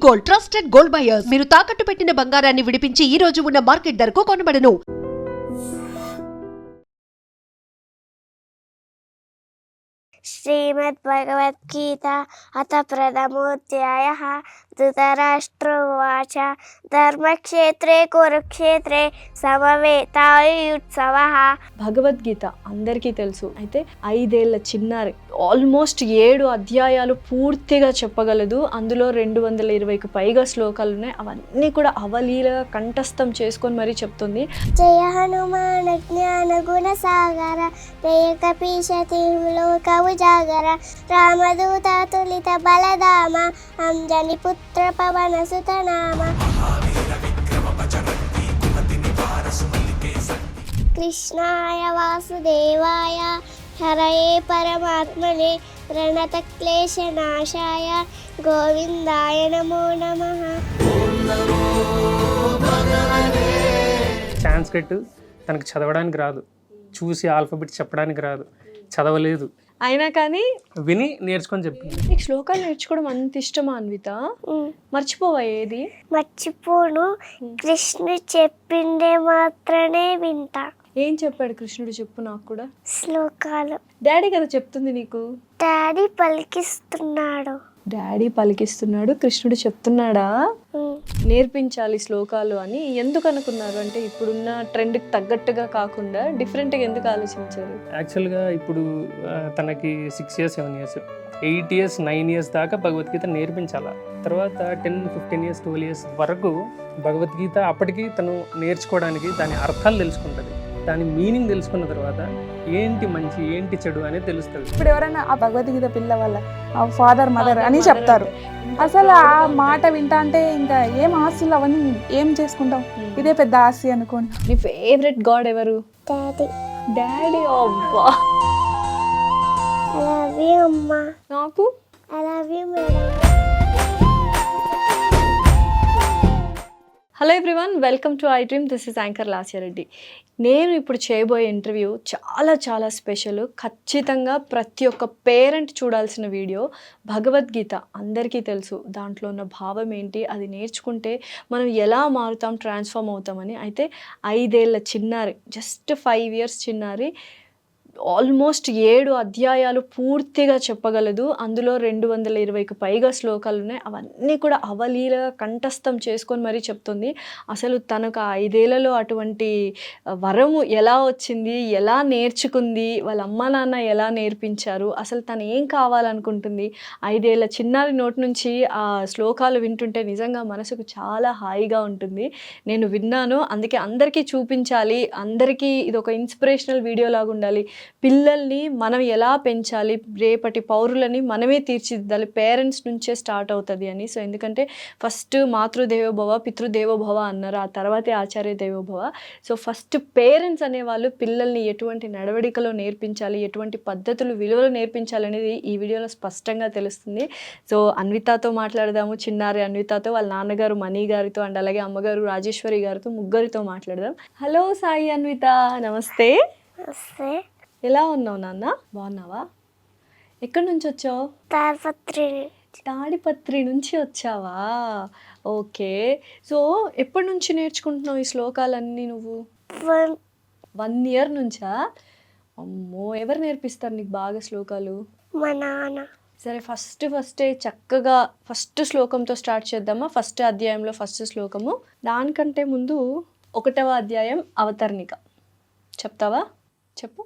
Gold, trusted gold buyers. మీరు తాకట్టు పెట్టిన బంగారాన్ని విడిపించి ఈ రోజు ఉన్న మార్కెట్ ధరకు కొనబడను. श्रीमद्भगवद्गीता अथ प्रथमोऽध्यायः धृतराष्ट्र उवाच धर्मक्षेत्रे कुरुक्षेत्रे సమవేతాయుత్సవః. భగవద్గీత అందరికీ తెలుసు. అయితే 5 ఏళ్ల చిన్నారి ఆల్మోస్ట్ 7 అధ్యాయాలు పూర్తిగా చెప్పగలదు. అందులో 220కు పైగా శ్లోకాలు ఉన్నాయి. అవన్నీ కూడా అవలీలగా కంఠస్థం చేసుకొని మరీ చెప్తుంది. జయ హనుమాన్ జ్ఞాన గుణ సాగర జయ కపీశతి లోక ఉజాగర రామదూత తులిత బలధామ అంజని పుత్ర పవన సుత నామ కృష్ణాయ వాసుదేవాయ హరయే పరమాత్మనే ప్రణతక్లేశనాశాయ గోవిందాయ నమో నమః. సాంస్క్రిట్ తనకు చదవడానికి రాదు, చూసి ఆల్ఫాబెట్ చెప్పడానికి రాదు, చదవలేదు, అయినా కానీ విని నేర్చుకొని చెప్పింది. నీకు శ్లోకాలు నేర్చుకోవడం అంత ఇష్టమా అన్విత? మర్చిపోవా ఏది? మర్చిపోను. కృష్ణుడు చెప్పిందే మాత్రమే వింటా. ఏం చెప్పాడు కృష్ణుడు చెప్పు నాకు కూడా. శ్లోకాలు డాడీ కదా చెప్తుంది నీకు. డాడీ పలికిస్తున్నాడు. డాడీ పలికిస్తున్నాడు, కృష్ణుడు చెప్తున్నాడా? నేర్పించాలి శ్లోకాలు అని ఎందుకు అనుకున్నారు? అంటే ఇప్పుడున్న ట్రెండ్కి తగ్గట్టుగా కాకుండా డిఫరెంట్గా ఎందుకు ఆలోచించారు? యాక్చువల్గా ఇప్పుడు తనకి 6 years 7 years 8 years 9 years దాకా భగవద్గీత నేర్పించాల. తర్వాత 10 15 years 12 years వరకు భగవద్గీత అప్పటికి తను నేర్చుకోవడానికి దాని అర్థాలు తెలుసుకుంటుంది. దాని మీనింగ్ తెలుసుకున్న తర్వాత ఏంటి మంచి ఏంటి చెడు అనేది తెలుస్తుంది. ఇప్పుడు ఎవరైనా ఆ భగవద్గీత పిల్ల వాళ్ళ ఫాదర్ మదర్ అని చెప్తారు. అసలు ఆ మాట వింటా అంటే ఇంకా ఏం ఆస్తులు అవన్నీ ఏం చేసుకుంటాం, ఇదే పెద్ద ఆస్తి అనుకోండి. నీ ఫేవరెట్ గాడ్ ఎవరు? డాడీ. డాడీ. అబ్బా, ఐ లవ్ యూ అమ్మా. నాకు I love you madam. Hello everyone, welcome to I dream. This is anchor Lasya Reddy. నేను ఇప్పుడు చేయబోయే ఇంటర్వ్యూ చాలా చాలా స్పెషల్. ఖచ్చితంగా ప్రతి ఒక్క పేరెంట్ చూడాల్సిన వీడియో. భగవద్గీత అందరికీ తెలుసు, దాంట్లో ఉన్న భావం ఏంటి, అది నేర్చుకుంటే మనం ఎలా మారుతాం, ట్రాన్స్ఫార్మ్ అవుతామని. అయితే 5 ఏళ్ల చిన్నారి, జస్ట్ 5 years చిన్నారి ఆల్మోస్ట్ 7 అధ్యాయాలు పూర్తిగా చెప్పగలదు. అందులో 220కు పైగా శ్లోకాలు ఉన్నాయి. అవన్నీ కూడా అవలీలగా కంఠస్థం చేసుకొని మరీ చెప్తుంది. అసలు తనకు 5 ఏళ్లలో అటువంటి వరము ఎలా వచ్చింది, ఎలా నేర్చుకుంది, వాళ్ళ అమ్మ నాన్న ఎలా నేర్పించారు, అసలు తను ఏం కావాలనుకుంటుంది. 5 ఏళ్ల చిన్నారి నోటి నుంచి ఆ శ్లోకాలు వింటుంటే నిజంగా మనసుకు చాలా హాయిగా ఉంటుంది. నేను విన్నాను, అందుకే అందరికీ చూపించాలి, అందరికీ ఇది ఒక ఇన్స్పిరేషనల్ వీడియో లాగా ఉండాలి. పిల్లల్ని మనం ఎలా పెంచాలి, రేపటి పౌరులని మనమే తీర్చిదిద్దాలి, పేరెంట్స్ నుంచే స్టార్ట్ అవుతుంది అని. సో ఎందుకంటే ఫస్ట్ మాతృదేవోభవ పితృదేవోభవ అన్నారు, ఆ తర్వాతే ఆచార్య దేవోభవ. సో ఫస్ట్ పేరెంట్స్ అనేవాళ్ళు పిల్లల్ని ఎటువంటి నడవడికలో నేర్పించాలి, ఎటువంటి పద్ధతులు విలువలు నేర్పించాలి అనేది ఈ వీడియోలో స్పష్టంగా తెలుస్తుంది. సో అన్వితతో మాట్లాడదాము, చిన్నారి అన్వితతో, వాళ్ళ నాన్నగారు మణి గారితో అండ్ అలాగే అమ్మగారు రాజేశ్వరి గారితో, ముగ్గురితో మాట్లాడదాం. హలో సాయి అన్విత, నమస్తే. వస్తే ఎలా ఉన్నావు నాన్న? బాగున్నావా? ఎక్కడి నుంచి వచ్చావు? తాడిపత్రి నుంచి వచ్చావా? ఓకే. సో ఎప్పటి నుంచి నేర్చుకుంటున్నావు ఈ శ్లోకాలన్నీ నువ్వు? 1 year నుంచా? అమ్మో, ఎవరు నేర్పిస్తారు నీకు బాగా శ్లోకాలు? మా నాన్న. సరే, ఫస్టే చక్కగా ఫస్ట్ శ్లోకంతో స్టార్ట్ చేద్దామా? ఫస్ట్ అధ్యాయంలో ఫస్ట్ శ్లోకము. దానికంటే ముందు 1వ అధ్యాయం అవతరణిక చెప్తావా? చెప్పు.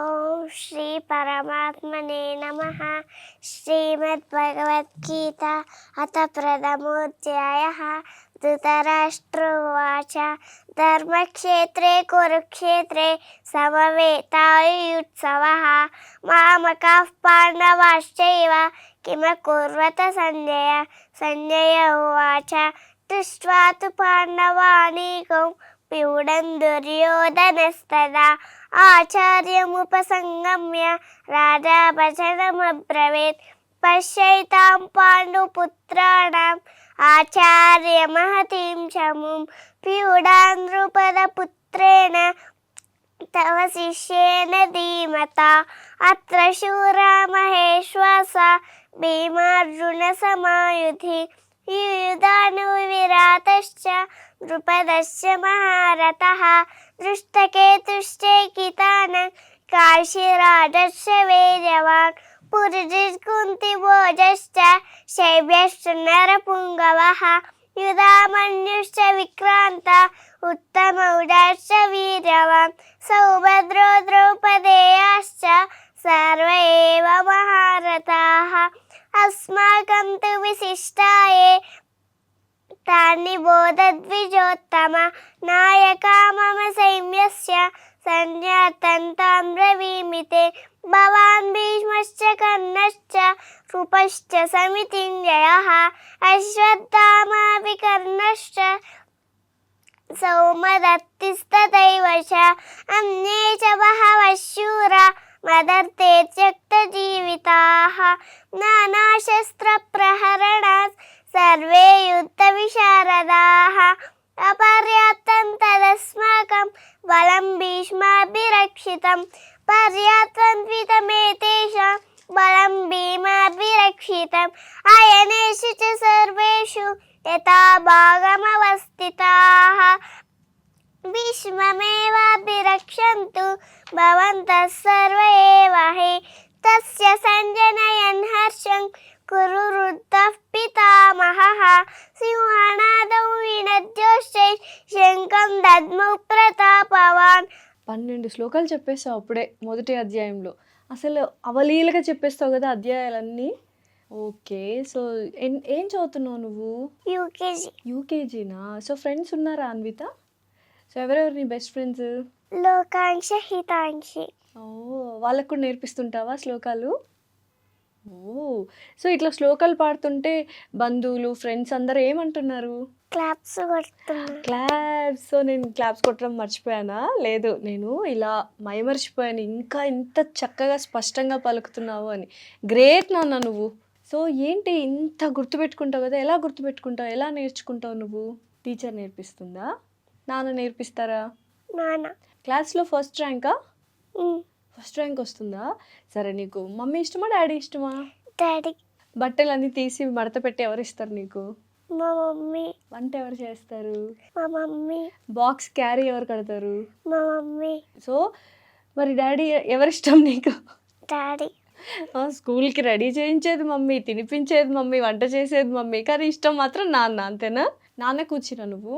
ఓం శ్రీ పరమాత్మనే నమః. శ్రీమద్భగవద్గీత అథ ప్రథమోऽధ్యాయः ధృతరాష్ట్ర ఉవాచ ధర్మక్షేత్రే కురుక్షేత్రే సమవేతాయుత్సవః మామకాః పాండవాశ్చైవ కిమకుర్వత సంజయ. సంజయ ఉవాచ దృష్ట్వా తు పాండవానీకం వ్యూఢం దుర్యోధనస్తదా ఆచార్యముపసంగమ్య రాజా వచనమబ్రవీత్ పశ్యైతాం పాండుపుత్రాణం ఆచార్య మహతీం చముం వ్యూఢాన్ నృపదపుత్రేణ తవ శిష్యేన ధీమతా అత్ర శూరా మహేశ్వాస భీమార్జున సమాయుధి ద్రుపదస్య మహారథః దృష్టకేతుశ్చైకితానః కాశీరాజస్య వేగవాన్ పురుజిత్కుంతిభోజశ్చ శైబ్యశ్చ నరపుంగవః యుధామన్యుశ్చ విక్రాంత ఉత్తమౌజశ్చ వీర్యవాన్ సౌభద్రో ద్రౌపదేయాశ్చ సర్వ ఏవ మహారథాః అస్మాకం తు విశిష్టాయే తాని బోధద్విజోత్తమ నాయకా మమ సైన్యస్య సంజ్ఞాతం తాం బ్రవీమితే భవాన్ భీష్మశ్చ కర్ణశ్చ కృపశ్చ సమితింజయః అశ్వత్థామాపి కర్ణశ్చ సౌమదత్తిస్తథైవ చ అన్యే చ బహవః శూరా మదర్తే త్యక్తజీవితాః నానాశస్త్రప్రహరణాత్ సర్వే యుద్ధవిశారదాః అపర్యాప్తం తదస్మాకం బలం భీష్మాభిరక్షితం పర్యాప్తం త్వితమేతేషాం బలం భీమాభిరక్షితం అయనేషు చ సర్వేషు యథా భాగమవస్థితాః భీష్మమేవాభిరక్షन्तు భవంతः సర్వ ఏవ హి తస్య సంజనయన్ హర్షం కురు వృద్ధః పితామహः సింహనాదౌ వినద్యోశ్చై శంఖం దద్మౌ ప్రతాపవాన్. 12 శ్లోకాలు చెప్పేస్తావు అప్పుడే మొదటి అధ్యాయంలో. అసలు అవలీలగా చెప్పేస్తావు కదా అధ్యాయాలన్నీ. ఓకే, సో ఏం చదువుతున్నావు నువ్వు? యూకేజీ. యూకేజీనా? సో ఫ్రెండ్స్ ఉన్నారా అన్విత? సో ఎవరెవరు నీ బెస్ట్ ఫ్రెండ్స్? లోకాంక్ష హితాంక్షి. ఓ, వాళ్ళకు కూడా నేర్పిస్తుంటావా శ్లోకాలు? ఓ, సో ఇట్లా శ్లోకాలు పాడుతుంటే బంధువులు ఫ్రెండ్స్ అందరూ ఏమంటున్నారు? క్లాప్స్ కొడుతున్నా. క్లాప్స్. సో నేను క్లాప్స్ కొట్టడం మర్చిపోయానా? లేదు, నేను ఇలా మైమర్చిపోయాను, ఇంకా ఇంత చక్కగా స్పష్టంగా పలుకుతున్నావు అని. గ్రేట్ నాన్న నువ్వు. సో ఏంటి ఇంత గుర్తుపెట్టుకుంటావు కదా, ఎలా గుర్తుపెట్టుకుంటావు, ఎలా నేర్చుకుంటావు నువ్వు? టీచర్ నేర్పిస్తుందా, నాన్న నేర్పిస్తారా? నాన్న. క్లాస్లో ఫస్ట్ ర్యాంకా? ఫస్ట్ ర్యాంక్ వస్తుందా? సరే, నీకు మమ్మీ ఇష్టమా డాడీ ఇష్టమా? డాడీ. బట్టలన్నీ తీసి మడత పెట్టి ఎవరు ఇస్తారు నీకు? మా మమ్మీ. వంట ఎవరు చేస్తారు? మా మమ్మీ. బాక్స్ క్యారీ ఎవరు కడతారు? మా మమ్మీ. సో మరి డాడీ ఎవరిష్టం నీకు? డాడీ. స్కూల్కి రెడీ చేయించేది మమ్మీ, తినిపించేది మమ్మీ, వంట చేసేది మమ్మీ, కానీ ఇష్టం మాత్రం నాన్న. అంతేనా? నాన్న కూర్చున్నా నువ్వు?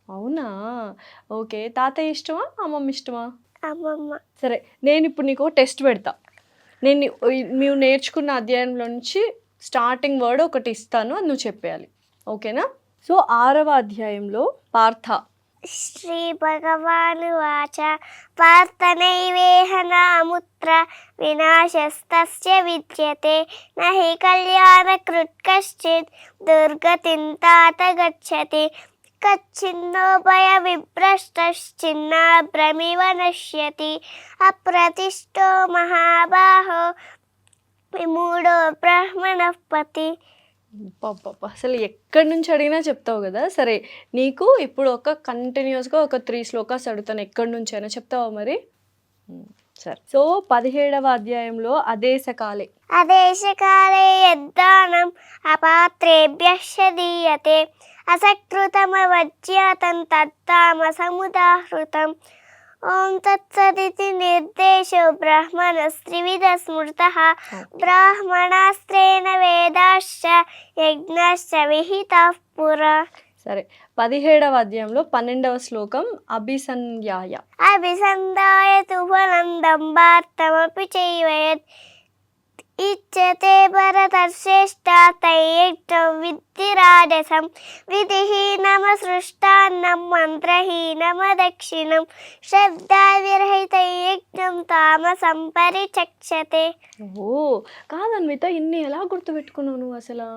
అవునా? ఓకే, తాతయ్య ఇష్టమా అమ్మమ్మ ఇష్టమా? అమ్మమ్మ. సరే, నేను ఇప్పుడు నీకు టెస్ట్ పెడతా. మేము నేర్చుకున్న అధ్యాయంలో నుంచి స్టార్టింగ్ వర్డ్ ఒకటి ఇస్తాను, అది నువ్వు చెప్పేయాలి. ఓకేనా? సో 6వ అధ్యాయంలో పార్థ. శ్రీ భగవానువాచ పార్థనైవేహ నాముత్ర వినాశస్తస్య విద్యతే నహి కళ్యాణకృత్ కశ్చిత్ దుర్గతిం తాత గచ్చతి కచ్చిన్నో భయ విభ్రష్టశ్చిన్నాభ్రమివ నశ్యతి అప్రతిష్టో మహాబాహో విమూఢో బ్రహ్మణః పతి. అసలు ఎక్కడి నుంచి అడిగినా చెప్తావు కదా. సరే, నీకు ఇప్పుడు కంటిన్యూస్గా ఒక 3 శ్లోకాస్ అడుగుతాను, ఎక్కడి నుంచి అయినా చెప్తావా మరి? సరే, సో 17వ అధ్యాయంలో అదేశకాలే. అదేశకాలే యద్దానం అపాత్రేభ్యః దీయతే అసకృతమవజ్ఞాతం తత్తామసముదాహృతం. ఓం తత్సదితి నిర్దేశో బ్రహ్మణస్త్రివిధ స్మృతః బ్రాహ్మణాస్త్రేణ వేదాశ్చ యజ్ఞశ్చ విహితః పురా. సరే, 17వ అధ్యాయంలో 12వ శ్లోకం అభిసంధ్యాయ. అభిసంధాయ తు ఫలం దంభార్థమపి చైవయత్ ఇచ్యతే భరతశ్రేష్ఠ తైయజ్ఞం విద్ధి రాజసం విధిహీనమసృష్టాన్నం మంత్రహీనమదక్షిణం శ్రద్ధావిరహితయజ్ఞం తామసం పరిచక్షతే. ఓ, కాదన్విత, ఇన్ని ఎలా గుర్తుపెట్టుకున్నావు నువ్వు అసలు?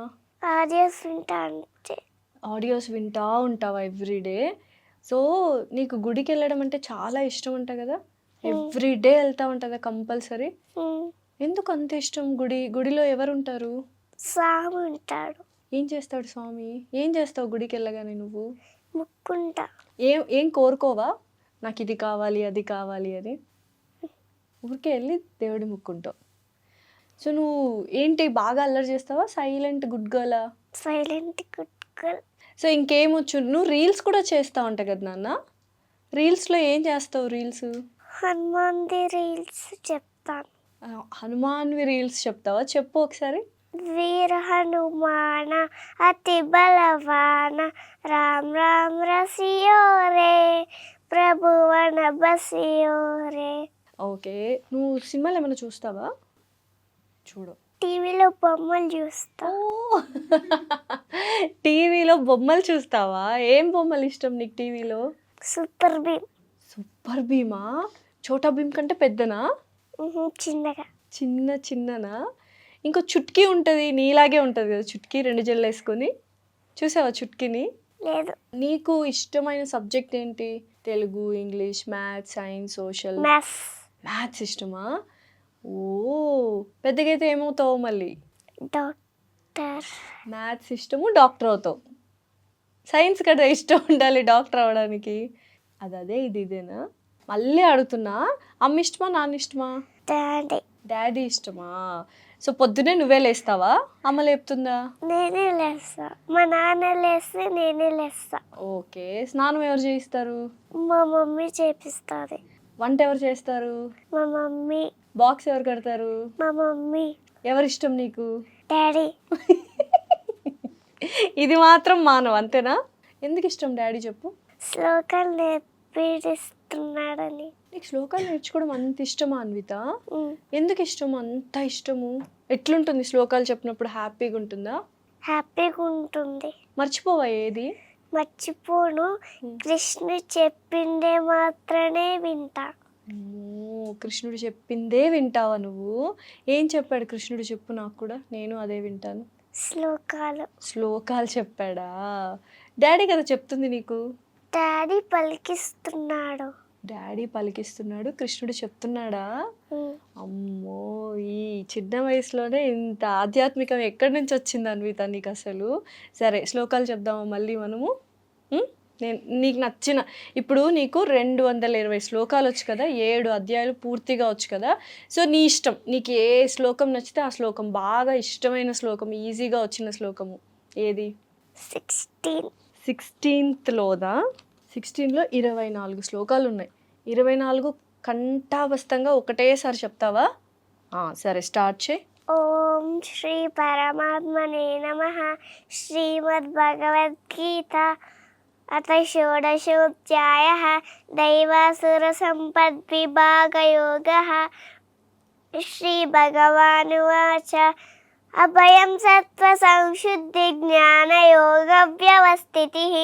ఆడియోస్ వింటా అంటే. ఆడియోస్ వింటా ఉంటావా ఎవ్రీడే? సో నీకు గుడికి వెళ్ళడం అంటే చాలా ఇష్టం అంట కదా, ఎవ్రీడే వెళ్తా ఉంటుందా కంపల్సరీ? ఎందుకు అంత ఇష్టం? గుడిలో ఎవరు ఉంటారు? స్వామి ఉంటాడు. ఏం చేస్తాడు స్వామి? ఏం చేస్తావు గుడికి వెళ్ళగానే నువ్వు? ముక్కుంటా. ఏం కోరుకోవా, నాకు ఇది కావాలి అది కావాలి అని? ఊరికే వెళ్ళి దేవుడి ముక్కుంటావు. సో నువ్వు ఏంటి బాగా అల్లరి చేస్తావా, సైలెంట్ గుడ్ గర్లా? Silent good Google. సో ఇంకేమొచ్చు, నువ్వు రీల్స్ కూడా చేస్తా ఉంటావు కదా నాన్న? రీల్స్లో ఏం చేస్తావు? రీల్స్ హనుమాన్ది రీల్స్ చెప్తాను. హనుమాన్వి రీల్స్ చెప్తావా? చెప్పు ఒకసారి. వీర హనుమాన అతి బలవాన రామ్ రామ్ రసియో రే ప్రభువన బసియో రే. ఓకే, నువ్వు సినిమాలు ఏమైనా చూస్తావా? చూడు. టీవీలో బొమ్మలు చూస్తా. టీవీలో బొమ్మలు చూస్తావా? ఏం బొమ్మలు ఇష్టం నీకు టీవీలో? సూపర్ భీమ్. సూపర్ భీమా? చోటా భీమ్ కంటే పెద్దనా? చిన్నగా. చిన్ననా? ఇంకో చుట్కీ ఉంటుంది, నీలాగే ఉంటుంది కదా చుట్కీ, 2 జల్లు వేసుకొని. చూసావా చుట్కీని? లేదు. నీకు ఇష్టమైన సబ్జెక్ట్ ఏంటి? Telugu, English, maths, science, social? Maths ఇష్టమా? ఓ, పెద్దగా అయితే ఏమవుతావు మళ్ళీ? డాక్టర్. మ్యాథ్స్ ఇష్టము, డాక్టర్ అవుతావు. సైన్స్ కదా ఇష్టం ఉండాలి డాక్టర్ అవ్వడానికి. అదే ఇదేనా? మళ్ళీ అడుగుతున్నా, అమ్మ ఇష్టమా నాన్న ఇష్టమా? డాడీ. డాడీ ఇష్టమా? సో పొద్దునే నువ్వే లేస్తావా, అమ్మ లేపుతుందా? నేనే లేస్తా. మా నాన్న లేస్తే నేనే లేస్తా. ఓకే, స్నానం ఎవరు చేయిస్తారు? మా మమ్మీ చేపిస్తుంది. వంట ఎవరు చేస్తారు? మా మమ్మీ. బాక్స్ ఎవరు కడతారు? మా మమ్మీ. ఎవరు ఇష్టం నీకు? డాడీ. ఇది మాత్రం మానవ, అంతేనా? ఎందుకు ఇష్టం డాడీ చెప్పు? శ్లోకాలు నేర్పిస్తున్నాడని. నీకు శ్లోకాలు నేర్చుకోవడం అంత ఇష్టమా అన్విత? ఎందుకు ఇష్టము, అంత ఇష్టము? ఎట్లుంటుంది శ్లోకాలు చెప్పినప్పుడు? హ్యాపీగా ఉంటుందా? హ్యాపీగా ఉంటుంది. మర్చిపోవా ఏది? మర్చిపోను. కృష్ణుడు చెప్పిందే మాత్రమే వింటా. కృష్ణుడు చెప్పిందే వింటావా నువ్వు? ఏం చెప్పాడు కృష్ణుడు చెప్పు నాకు కూడా, నేను అదే వింటాను. శ్లోకాలు చెప్పాడా? డాడీ కదా చెప్తుంది నీకు? డాడీ పలికిస్తున్నాడు. కృష్ణుడు చెప్తున్నాడా? అమ్మో, ఈ చిన్న వయసులోనే ఇంత ఆధ్యాత్మికం ఎక్కడి నుంచి వచ్చింది అన్విత నీకు అసలు? సరే, శ్లోకాలు చెప్దామా మళ్ళీ మనము? నీకు నచ్చిన, ఇప్పుడు నీకు 220 శ్లోకాలు వచ్చు కదా, 7 అధ్యాయాలు పూర్తిగా వచ్చు కదా. సో నీ ఇష్టం, నీకు ఏ శ్లోకం నచ్చితే ఆ శ్లోకం, బాగా ఇష్టమైన శ్లోకం, ఈజీగా వచ్చిన శ్లోకము ఏది? 16th 16లో 24 శ్లోకాలు ఉన్నాయి. 24 కంఠాబద్ధంగా ఒకటేసారి చెప్తావా? సరే, స్టార్ట్ చేయి. ఓం శ్రీ పరమాత్మనే నమః. శ్రీమద్భగవద్గీత అథ షోడశోధ్యాయః. దైవాసురసంపద్విభాగయోగः. శ్రీభగవానువాచ అభయం సత్వసంశుద్ధి జ్ఞానయోగవ్యవస్థితిః.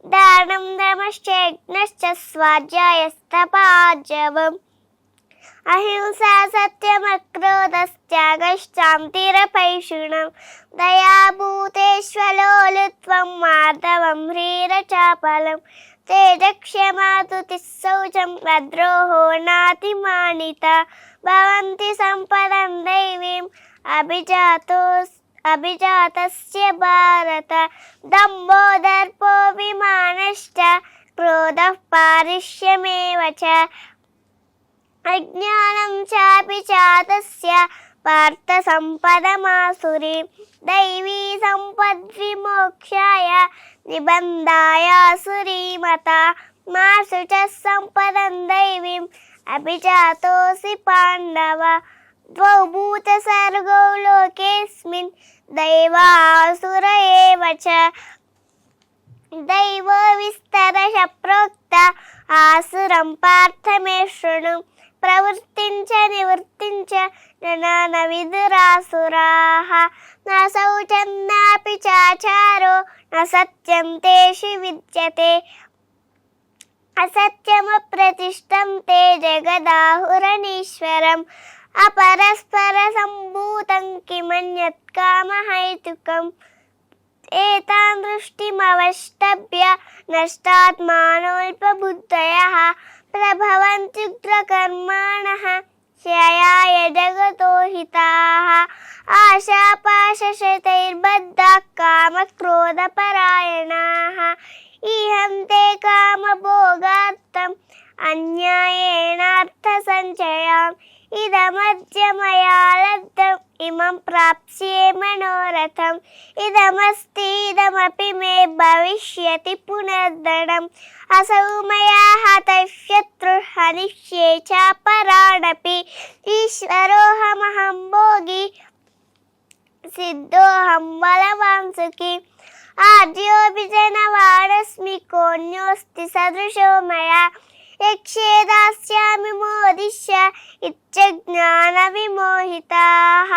దానం దమశ్చైజ్ఞశ్చ స్వాధ్యాయస్తపాజవం. అహింసా సత్యమక్రోధశ్చాగశ్చాంతిరపైషుణం. దయాభూతేష్వలోలుత్వం మార్దవం హ్రీరచాపలం. తేజక్షమాతుతిః శౌచం అద్రోహో నాతిమానిత. భవంతి సంపదం దైవీం అభిజాతస్య భారత. దంభో దర్పో విమానశ్చ క్రోధః పారిష్యమేవ చ. అజ్ఞానం చాపి చాతస్య పార్థ సంపదమాసురీ. దైవీ సంపద్విమోక్షాయ నిబంధాయాసురీమత. మాసు చ సంపదం దైవీం అభిజాతోసి పాండవ. ద్వౌ భూత సర్గౌ లోకేస్మిన్ దైవాసుర ఏవ చ. దైవో విస్తరశ ప్రోక్త ఆసురం పార్థ మే శృణు. ప్రవృత్తించ నివృత్తించ న విదురాసురాః. న శౌచం నాపి చాచారో న సత్యం తేషు విద్యతే. అసత్యమప్రతిష్టం తే జగదాహురనీశ్వరం. అపరస్పర సంభూతం కిమన్యత్ కామహైతుకం. ఏతాన్ దృష్టిమవష్టభ్య నష్టాత్మానోల్పబుద్ధయః. ప్రభవంత్యుగ్రకర్మాణః క్షయాయ జగతో హితాః. ఆశాపాశశతైర్బద్ధాః కామక్రోధపరాయణాః. ఈహంతే కామభోగార్థం అన్యాయేనార్థసంచయాం. ఇదమద్యమయా లబ్ధం ఇమం ప్రాప్స్యే మనోరథం ఇదమస్తిదమపి మే భవిష్యతి పునర్దడం అసౌ మయా హతః శత్రుః హనిష్యే చాపరాణపి ఈశ్వరోహమహం భోగి సిద్ధోహం బలవాన్ సుఖీ ఆద్యోపి జనవాడస్మి కోన్యోస్తి సదృశో మయా యక్షే దాస్యామి మోదిష్య ఇచ్చజ్ఞాన విమోహితాః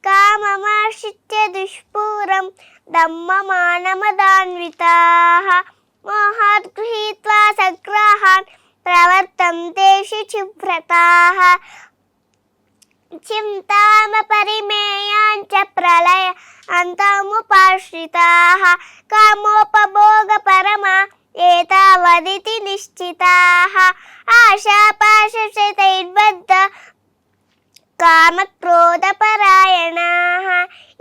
కామమాశ్రిత్య దుష్పూరం దమ్మమానమదాన్వితాః మోహాత్ గృహీత్వా సగ్రాహాన్ ప్రవర్తంతే శుచివ్రతాః చింతామ పరిమేయాంచ ప్రళయ అంతముపాశ్రితాః కామోపభోగ పరమా ఏతావదితి నిశ్చితాః ఆశాపాశశతైర్బద్ధ కామక్రోధపరాయణాః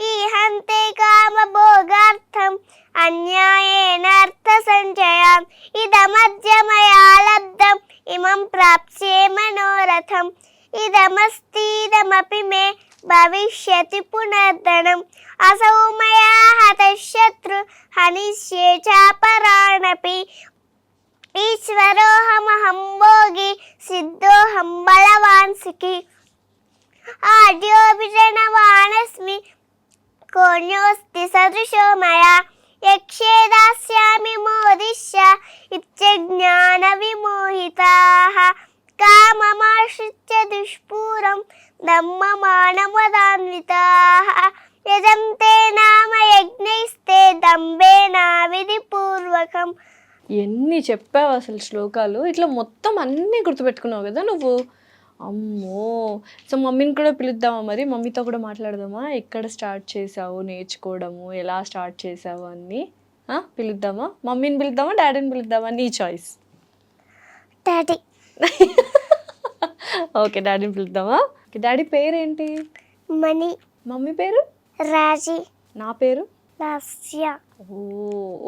ఈహంతే కామభోగార్థం అన్యాయేనార్థ సంచయాం ఇదమద్యమయా లబ్ధం ఇమం ప్రాప్స్యే మనోరథం ఇదమస్తిదమపి మే భవిష్యతి పునర్దనం అసౌ మయా హతః శత్రు హనిష్యే చాపరాణపి ఈశ్వరోహమహం భోగి సిద్ధోహం బలవాన్ సుఖీ ఆద్యోపి జనవానస్మి కోన్యోస్తి సదృశో మయా యక్షే దాస్యామి మోదిష్య ఇచ్చజ్ఞాన విమోహితాః కామమాశ్రిత్య దుష్పూరం దమ్మమానమదాన్వితాః యజంతే నామ యజ్ఞైస్తే దంభేన విధిపూర్వకం. ఎన్ని చెప్పావు అసలు శ్లోకాలు, ఇట్లా మొత్తం అన్నీ గుర్తుపెట్టుకున్నావు కదా నువ్వు. అమ్మో, సో మమ్మీని కూడా పిలుద్దామా, మరి మమ్మీతో కూడా మాట్లాడదామా, ఎక్కడ స్టార్ట్ చేసావు నేర్చుకోవడము, ఎలా స్టార్ట్ చేసావు అన్నీ పిలుద్దామా? మమ్మీని పిలుద్దామా డాడీని పిలుద్దామా, నీ చాయిస్. డాడీ. ఓకే, డాడీని పిలుద్దామా. డాడీ పేరేంటి? మణి. మమ్మీ పేరు? రాజీ. నా పేరు లాస్య.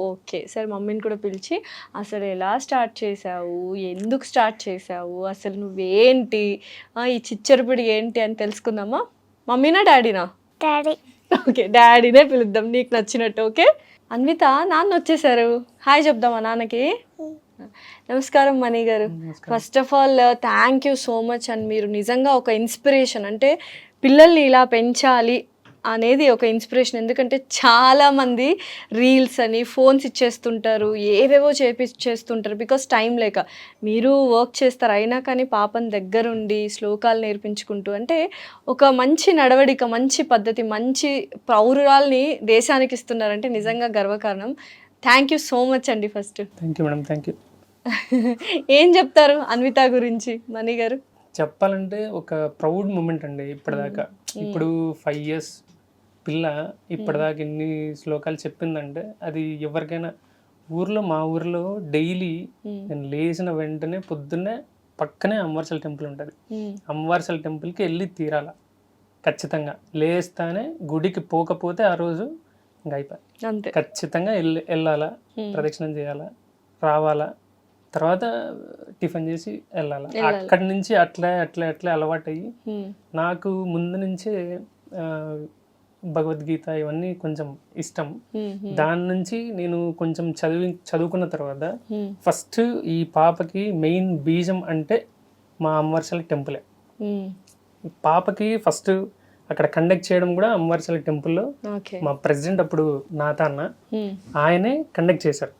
ఓకే, సరే మమ్మీని కూడా పిలిచి అసలు ఎలా స్టార్ట్ చేసావు, ఎందుకు స్టార్ట్ చేసావు, అసలు నువ్వేంటి, ఈ చిచ్చరపిడి ఏంటి అని తెలుసుకుందామా. మమ్మీనా డాడీనా? డాడీ. ఓకే, డాడీనే పిలుద్దాం నీకు నచ్చినట్టు. ఓకే అన్విత, నాన్న వచ్చేసారు, హాయ్ చెప్దామా నాన్నకి. నమస్కారం మణి గారు. First of all thank you so much. And మీరు నిజంగా ఒక ఇన్స్పిరేషన్, అంటే పిల్లల్ని ఇలా పెంచాలి అనేది ఒక ఇన్స్పిరేషన్. ఎందుకంటే చాలామంది రీల్స్ అని ఫోన్స్ ఇచ్చేస్తుంటారు, ఏవేవో చేపిచ్చేస్తుంటారు బికాస్ టైం లేక. మీరు వర్క్ చేస్తారు, అయినా కానీ పాపని దగ్గరుండి శ్లోకాలు నేర్పించుకుంటూ, అంటే ఒక మంచి నడవడిక, మంచి పద్ధతి, మంచి పౌరురాల్ని దేశానికి ఇస్తున్నారంటే నిజంగా గర్వకారణం. థ్యాంక్ యూ సో మచ్ అండి. First thank you madam, thank you. ఏం చెప్తారు అన్విత గురించి మణి గారు? చెప్పాలంటే ఒక ప్రౌడ్ మూమెంట్ అండి. ఇప్పటిదాకా ఇప్పుడు 5 years పిల్ల ఇప్పటిదాకా ఎన్ని శ్లోకాలు చెప్పిందంటే అది ఎవరికైనా మా ఊర్లో డైలీ నేను లేచిన వెంటనే పొద్దున్నే పక్కనే అమ్మవార్సల టెంపుల్ ఉంటుంది. అమ్మవార్సల టెంపుల్కి వెళ్ళి తీరాల ఖచ్చితంగా. లేస్తానే గుడికి పోకపోతే ఆ రోజు ఇంకా అయిపోయి అంతే, ఖచ్చితంగా వెళ్ళాలా, ప్రదక్షిణం చేయాలా, రావాలా, తర్వాత టిఫిన్ చేసి వెళ్ళాలి. అక్కడి నుంచి అట్లా అట్లా అట్లా అలవాటు అయ్యి నాకు ముందు నుంచే భగవద్గీత ఇవన్నీ కొంచెం ఇష్టం. దాని నుంచి నేను కొంచెం చదువుకున్న తర్వాత ఫస్ట్ ఈ పాపకి మెయిన్ బీజం అంటే మా అమ్మవార్సల టెంపులే. పాపకి ఫస్ట్ అక్కడ కండక్ట్ చేయడం కూడా అమ్మవార్సల టెంపుల్లో మా ప్రెసిడెంట్ అప్పుడు నాతాన్న ఆయనే కండక్ట్ చేశారు.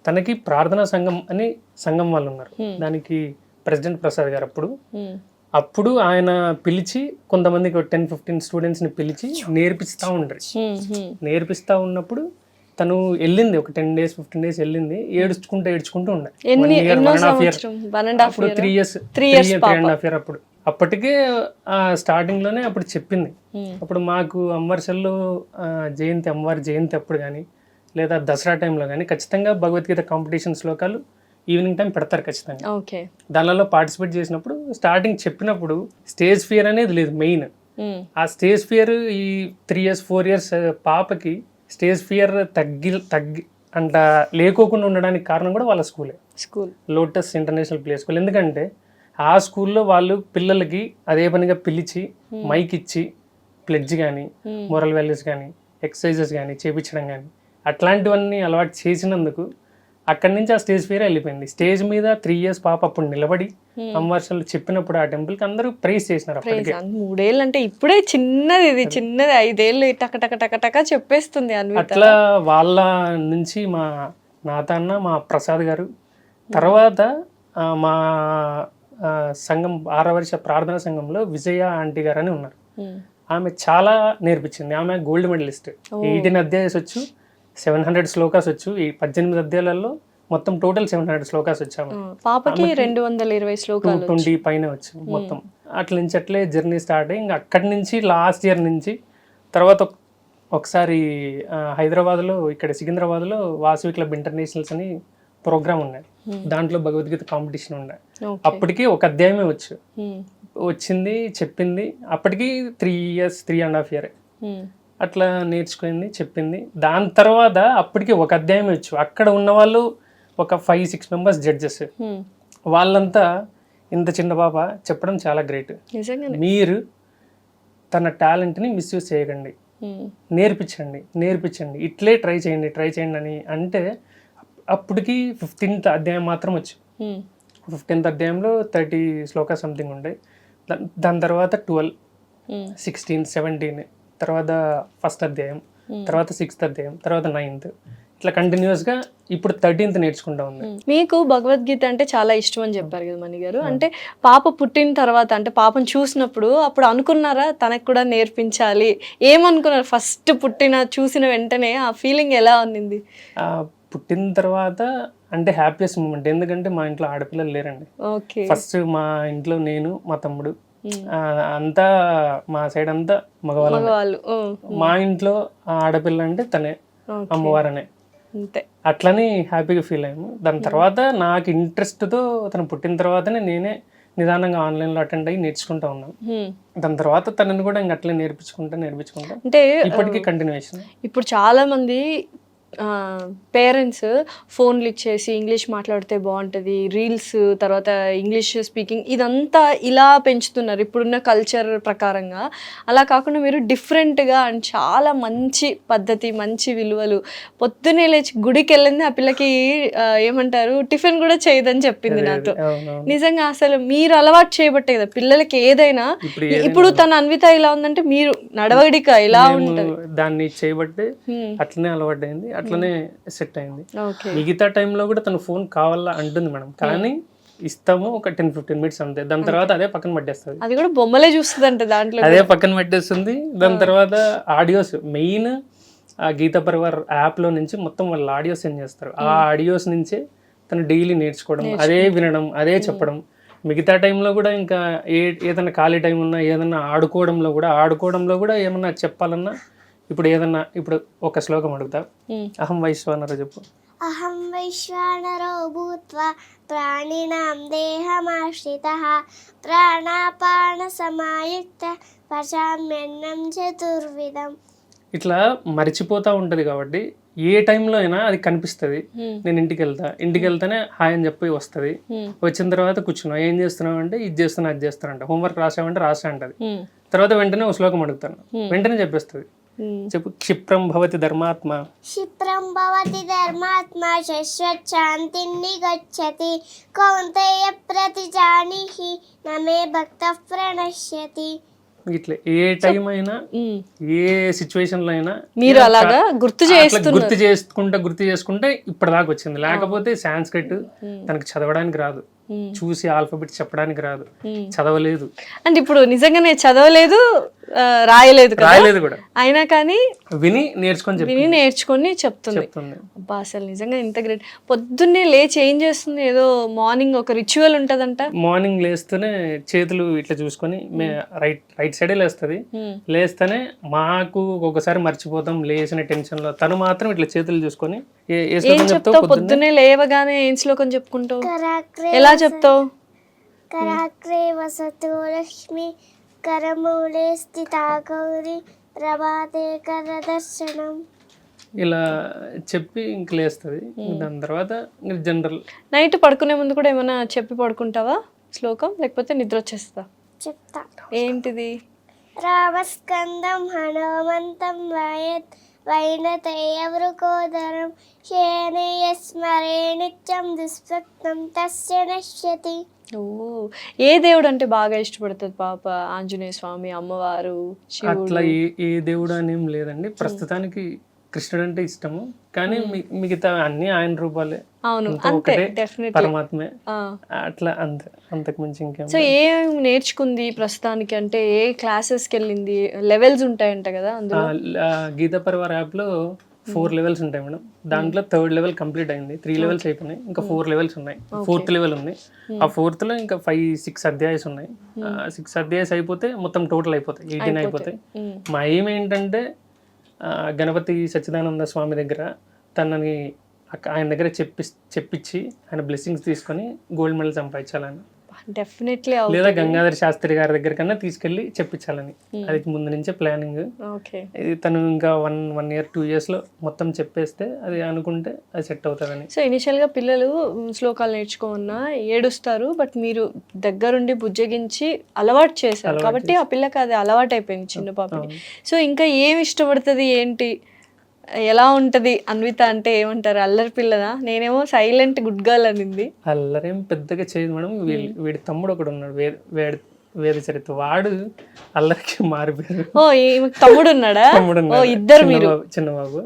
తనకి ప్రార్థనా సంఘం అని సంఘం వాళ్ళు ఉన్నారు, దానికి ప్రెసిడెంట్ ప్రసాద్ గారు అప్పుడు ఆయన పిలిచి కొంతమందికి 10-15 స్టూడెంట్స్ని పిలిచి నేర్పిస్తూ ఉంటారు. నేర్పిస్తూ ఉన్నప్పుడు తను వెళ్ళింది ఒక 10 days 15 days వెళ్ళింది, ఏడ్చుకుంటూ ఉండే. 1.5 year, అప్పుడు 3 years 3.5 year అప్పటికే స్టార్టింగ్ లోనే అప్పుడు చెప్పింది. అప్పుడు మాకు అమ్మవార్సల్లో అమ్మవారి జయంతి అప్పుడు కానీ లేదా దసరా టైంలో కానీ ఖచ్చితంగా భగవద్గీత కాంపిటీషన్ శ్లోకాలు ఈవినింగ్ టైం పెడతారు ఖచ్చితంగా. దానిలో పార్టిసిపేట్ చేసినప్పుడు స్టార్టింగ్ చెప్పినప్పుడు స్టేజ్ ఫియర్ అనేది లేదు మెయిన్. ఆ స్టేజ్ ఫియర్ ఈ 3 years 4 years పాపకి స్టేజ్ ఫియర్ తగ్గి అంట లేకోకుండా ఉండడానికి కారణం కూడా వాళ్ళ school lotus international play school. ఎందుకంటే ఆ స్కూల్లో వాళ్ళు పిల్లలకి అదే పనిగా పిలిచి మైక్ ఇచ్చి ప్లెడ్జ్ కానీ మోరల్ వాల్యూస్ కానీ ఎక్సర్సైజెస్ కానీ చేపించడం కానీ అట్లాంటివన్నీ అలవాటు చేసినందుకు అక్కడి నుంచి ఆ స్టేజ్ ఫియర్ వెళ్ళిపోయింది. స్టేజ్ మీద 3 years పాప అప్పుడు నిలబడి అమ్మవార్షలు చెప్పినప్పుడు ఆ టెంపుల్కి అందరూ ప్రైజ్ చేసినారు. అప్పటికే 3 ఏళ్ళు అంటే ఇప్పుడే చిన్నది, ఇది చిన్నది. 5 ఏళ్ళు టక టక టక టక చెప్పేస్తుంది అన్విత. అట్లా వాళ్ళ నుంచి మా నాతన్న, మా ప్రసాద్ గారు, తర్వాత మా సంఘం 6వ వర్ష ప్రార్థనా సంఘంలో విజయ ఆంటీ గారు అని ఉన్నారు. ఆమె చాలా నేర్పించింది. ఆమె గోల్డ్ మెడలిస్ట్. 18 అధ్యాయాలు వచ్చు, 700 శ్లోకాస్ వచ్చు. ఈ 18 అధ్యాయాలలో మొత్తం టోటల్ 700 శ్లోకాస్ వచ్చాము. పాపకి 220 శ్లోకాలు 220 పైన వచ్చు మొత్తం. అట్ల నుంచి అట్లే జర్నీ స్టార్ట్ అయ్యి ఇంకా అక్కడి నుంచి లాస్ట్ ఇయర్ నుంచి తర్వాత ఒకసారి హైదరాబాద్లో ఇక్కడ సికింద్రాబాద్లో వాసవి క్లబ్ ఇంటర్నేషనల్స్ అని ప్రోగ్రామ్ ఉన్నాయి. దాంట్లో భగవద్గీత కాంపిటీషన్ ఉన్నాయి. అప్పటికి ఒక అధ్యాయమే వచ్చింది చెప్పింది. అప్పటికి 3.5 years అట్లా నేర్చుకుంది చెప్పింది. దాని తర్వాత అప్పటికి ఒక అధ్యాయమే వచ్చు. అక్కడ ఉన్న వాళ్ళు ఒక 5-6 members జడ్జెస్. వాళ్ళంతా ఇంత చిన్న పాప చెప్పడం చాలా గ్రేట్. మీరు తన టాలెంట్ని మిస్యూజ్ చేయకండి, నేర్పించండి, ఇట్లే ట్రై చేయండి అని అంటే అప్పటికి 15th అధ్యాయం మాత్రం వచ్చు. 15th అధ్యాయంలో 30 శ్లోకాస్ సంథింగ్ ఉండే. దాని తర్వాత 12, 16, 17, తర్వాత 1st అధ్యాయం, తర్వాత 6th అధ్యాయం, తర్వాత 9th, ఇట్లా కంటిన్యూస్గా ఇప్పుడు 13th నేర్చుకుంటా ఉంది. మీకు భగవద్గీత అంటే చాలా ఇష్టం అని చెప్పారు కదా మణి గారు. అంటే పాప పుట్టిన తర్వాత, అంటే పాపను చూసినప్పుడు అప్పుడు అనుకున్నారా తనకు కూడా నేర్పించాలి? ఏమనుకున్నారు ఫస్ట్ చూసిన వెంటనే ఆ ఫీలింగ్ ఎలా ఉన్నింది? పుట్టిన తర్వాత అంటే హ్యాపీయెస్ట్ మూమెంట్. ఎందుకంటే మా ఇంట్లో ఆడపిల్లలు లేరండి. ఫస్ట్ మా ఇంట్లో నేను, మా తమ్ముడు, అంతా మా సైడ్ అంతా మగవాళ్ళు. మా ఇంట్లో ఆడపిల్ల అంటే తనే, అమ్మవారనే. అట్లని హ్యాపీగా ఫీల్ అయ్యాము. దాని తర్వాత నాకు ఇంట్రెస్ట్తో తను పుట్టిన తర్వాతనే నేనే నిదానంగా ఆన్లైన్లో అటెండ్ అయ్యి నేర్చుకుంటా ఉన్నాను. దాని తర్వాత తనని కూడా ఇంక అట్లే నేర్పించుకుంటా అంటే ఇప్పటికీ కంటిన్యూషన్. ఇప్పుడు చాలా మంది పేరెంట్స్ ఫోన్లు ఇచ్చేసి ఇంగ్లీష్ మాట్లాడితే బాగుంటుంది, రీల్స్, తర్వాత ఇంగ్లీష్ స్పీకింగ్, ఇదంతా ఇలా పెంచుతున్నారు ఇప్పుడున్న కల్చర్ ప్రకారంగా. అలా కాకుండా మీరు డిఫరెంట్గా అండ్ చాలా మంచి పద్ధతి, మంచి విలువలు, పొద్దునే లేచి గుడికి వెళ్ళింది ఆ పిల్లకి ఏమంటారు టిఫిన్ కూడా చేయదని చెప్పింది నాతో. నిజంగా అసలు మీరు అలవాటు చేయబట్టే కదా పిల్లలకి ఏదైనా. ఇప్పుడు తన అన్విత ఇలా ఉందంటే మీరు నడవడిక ఇలా ఉంటుంది, దాన్ని చేయబట్టి అట్లనే అలవాటు అయింది, అట్లనే సెట్ అయింది. మిగతా టైంలో కూడా తను ఫోన్ కావాలా అంటుంది మేడం, కానీ ఇస్తాము ఒక 10-15 minutes అంతే. దాని తర్వాత అదే పక్కన పట్టేస్తుంది. అది కూడా బొమ్మలే చూస్తుంది అంటే దాంట్లో అదే పక్కన పట్టేస్తుంది. దాని తర్వాత ఆడియోస్, మెయిన్ ఆ గీతా పరివార్ యాప్లో నుంచి మొత్తం వాళ్ళు ఆడియోస్ సెండ్ చేస్తారు. ఆ ఆడియోస్ నుంచే తను డైలీ నేర్చుకోవడం, అదే వినడం, అదే చెప్పడం. మిగతా టైంలో కూడా ఇంకా ఏదైనా ఖాళీ టైం ఉన్నా, ఏదన్నా ఆడుకోవడంలో కూడా ఏమన్నా చెప్పాలన్నా, ఇప్పుడు ఒక శ్లోకం అడుగుతా. అహం వైశ్వానరో చెప్పు. అహం వైశ్వానరో భూత్వా ప్రాణినాం దేహమాశ్రితః ప్రాణాపాన సమాయుక్త పచామ్యన్నం చతుర్విధం. ఇట్లా మర్చిపోతూ ఉంటుంది కాబట్టి ఏ టైంలో అయినా అది కనిపిస్తుంది. నేను ఇంటికి వెళ్తానే హాయ్ అని చెప్పి వస్తుంది. వచ్చిన తర్వాత కూర్చున్నావు, ఏం చేస్తున్నావు అంటే ఇది చేస్తున్నా అది చేస్తున్నా అంట. హోంవర్క్ రాసావంటే రాసా అంటది. తర్వాత వెంటనే ఒక శ్లోకం అడుగుతాను, వెంటనే చెప్పేస్తుంది. చెప్పు. క్షిప్రం భవతి ధర్మాత్మ శాశ్వచ్ఛాంతిని గచ్చతి కౌంతేయ ప్రతిజానిహి నమే భక్తః ప్రణశ్యతి. ఇట్లా ఏ టైం అయినా, ఏ సిచ్యువేషన్ లో అయినా మీరు అలాగా గుర్తు చేసుకుంటే ఇప్పటిదాకా వచ్చింది. లేకపోతే సాంస్క్రిట్ తనకు చదవడానికి రాదు, చూసి ఆల్ఫాబెట్ చెప్పడానికి రాదు, చదవలేదు. అంటే ఇప్పుడు నిజంగానే చదవలేదు, రాయలేదు కూడా, అయినా కానీ విని నేర్చుకొని చెప్తుంది. అబ్బా అసలు నిజంగా ఇంత గ్రేట్. పొద్దున్నే లేచి ఏం చేస్తుంది? ఏదో మార్నింగ్ ఒక రిచువల్ ఉంటదంట. మార్నింగ్ లేస్తూనే చేతులు ఇట్లా చూసుకొని రైట్ సైడే లేస్తుంది. లేస్తేనే మాకు ఒకసారి మర్చిపోతాం లేచిన టెన్షన్ లో, తను మాత్రం ఇట్లా చేతులు చూసుకొని ఏం చెప్తావు? పొద్దున్నే లేవగానే ఏం శ్లోకం చెప్పుకుంటావు? ఎలా చెప్తావు? కరాగ్రే వసతు లక్ష్మి కరమూలే స్థితా గౌరి ప్రభాతే కరదర్శనం. ఇలా చెప్పి ఇంక లేస్తుంది. దాని తర్వాత జనరల్ నైట్ పడుకునే ముందు కూడా ఏమైనా చెప్పి పడుకుంటావా? శ్లోకం, లేకపోతే నిద్ర వచ్చేస్తా? చెప్తా. ఏంటిది? రామస్కందం హనుమంతం వయత్ వైనతేయ వృకోదరం శయనేయ స్మరే నిత్యం దుస్వప్నం తస్య నశ్యతి. ఓ, ఏ దేవుడు అంటే బాగా ఇష్టపడుతుంది పాప? ఆంజనేయ స్వామి, అమ్మవారు, శివుడు? అట్లా ఏ దేవుడు అనేం లేదండి. ప్రస్తుతానికి కృష్ణుడు అంటే ఇష్టము, కానీ మిగతా అన్ని ఆయన రూపాలే. అవును, అంతా అంతే, ఒకటే, డెఫినెట్లీ. పరమాత్మే. అట్లా అంతకు మించి ఇంకేం. సో ఏం నేర్చుకుంది ప్రస్తుతానికి? అంటే ఏ క్లాసెస్కి వెళ్ళింది? లెవెల్స్ ఉంటాయంట కదా అందులో? గీతా పరివార్ యాప్ లో 4 లెవెల్స్ ఉంటాయి మేడం. దాంట్లో 3rd లెవెల్ కంప్లీట్ అయింది. 3 లెవెల్స్ అయిపోయినాయి, ఇంకా 4 లెవెల్స్ ఉన్నాయి. 4th లెవెల్ ఉంది. ఆ 4th లో ఇంకా 5-6 అధ్యాయస్ ఉన్నాయి. 6 అధ్యాయస్ అయిపోతే మొత్తం టోటల్ అయిపోతాయి, 18 అయిపోతాయి. మా ఎయిమ్ ఏంటంటే గణపతి సచ్చిదానంద స్వామి దగ్గర తనని ఆయన దగ్గర చెప్పించి ఆయన బ్లెస్సింగ్స్ తీసుకొని గోల్డ్ మెడల్ సంపాదించాలని, డెఫినెట్లీ. లేదా గంగాధర శాస్త్రి గారి దగ్గర కన్నా తీసుకెళ్లి చెప్పించాలని, అది ముందు నుంచే ప్లానింగ్. ఓకే. ఇది తను ఇంకా 1 year 2 years లో మొత్తం చెప్పేస్తే అది అనుకుంటే అది సెట్ అవుతుందని. సో ఇనిషియల్ గా పిల్లలు శ్లోకాలు నేర్చుకోమన్నా ఏడుస్తారు, బట్ మీరు దగ్గరుండి బుజ్జగించి అలవాటు చేశారు కాబట్టి ఆ పిల్లకి అది అలవాటు అయిపోయింది, చిన్న పాపకి. సో ఇంకా ఏమి ఇష్టపడుతుంది ఏంటి, ఎలా ఉంటది అన్విత అంటే? ఏమంటారు, అల్లరి పిల్లదా? నేనేమో సైలెంట్ గుడ్ గర్ల్ అనింది. అల్లరేం పెద్దగా చేయదు మేడం. వీడి తమ్ముడు ఒకడు ఉన్నాడు, వేద చరిత్ర, వాడు అల్లరికి మారిపోయారు. ఓ, తమ్ముడు ఉన్నాడా? ఓ, ఇద్దరు మీరు? చిన్న బాబు.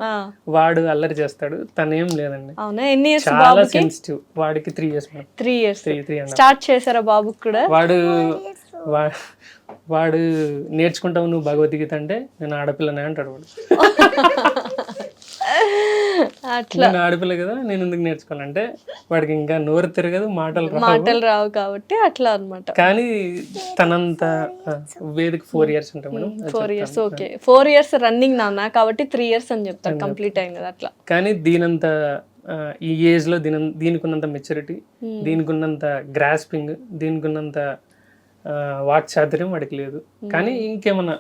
వాడు అల్లరి చేస్తాడు, తనేం లేదండి. అవునా? ఎన్ని ఇయర్స్? చాలా సెన్సిటివ్. వాడికి 3 years మేడం. 3 years. స్టార్ట్ చేశారా బాబుకి కూడా? వాడు నేర్చుకుంటావు నువ్వు భగవద్గీత అంటే, నేను ఆడపిల్లనే అంటాడు వాడు. అట్లా నేను ఆడపిల్ల కదా, నేను ఎందుకు నేర్చుకోవాలంటే వాడికి ఇంకా నోరు తిరగదు, మాటలు రావు కాబట్టి అట్లా అన్నమాట. కానీ తనంత వేదిక 4 years ఉంటాం madam. 4 years. Okay, 4 years running నాన్న, కాబట్టి 3 years అని చెప్తారు కంప్లీట్ అయింది అట్లా. కానీ దీనంత ఈ ఏజ్ లో దీనికి ఉన్నంత మెచ్యూరిటీ, దీనికి ఉన్నంత గ్రాస్పింగ్, దీనికి ఉన్నంత వాక్చాతుర్యం వాడికి లేదు. కానీ ఇంకేమన్నా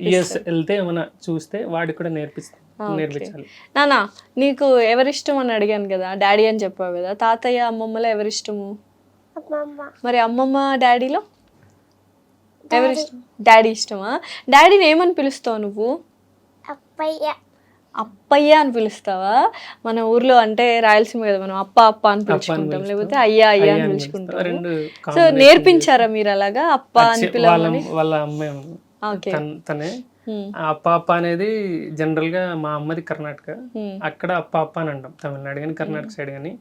ఇయర్స్ వెళ్తే ఏమన్నా చూస్తే వాడికి కూడా నేర్పించాలి. నానా, నీకు ఎవరిష్టం అని అడిగాను కదా, డాడీ అని చెప్పావు కదా. తాతయ్య అమ్మమ్మలో ఎవరిష్టము? మరి అమ్మమ్మ డాడీలో ఎవరిష్టం? డాడీ ఇష్టమా? డాడీని ఏమని పిలుస్తావు నువ్వు? అప్పయ్య అని పిలుస్తావా? మన ఊర్లో అంటే రాయలసీమ కదా, మనం అప్ప అప్ప అని పిలుచుకుంటాం, లేకపోతే అయ్యా అయ్యా అని పిలుచుకుంటాం. సో నేర్పించారా మీరు అలాగా అప్ప అని పిలవాలని? వాళ్ళ అమ్మాయి తనే అప్ప అప్ప అనేది జనరల్ గా మా అమ్మది కర్ణాటక, అక్కడ అప్ప అప్ప అని అంటాం తమిళనాడు కానీ కర్ణాటక సైడ్ కానీ.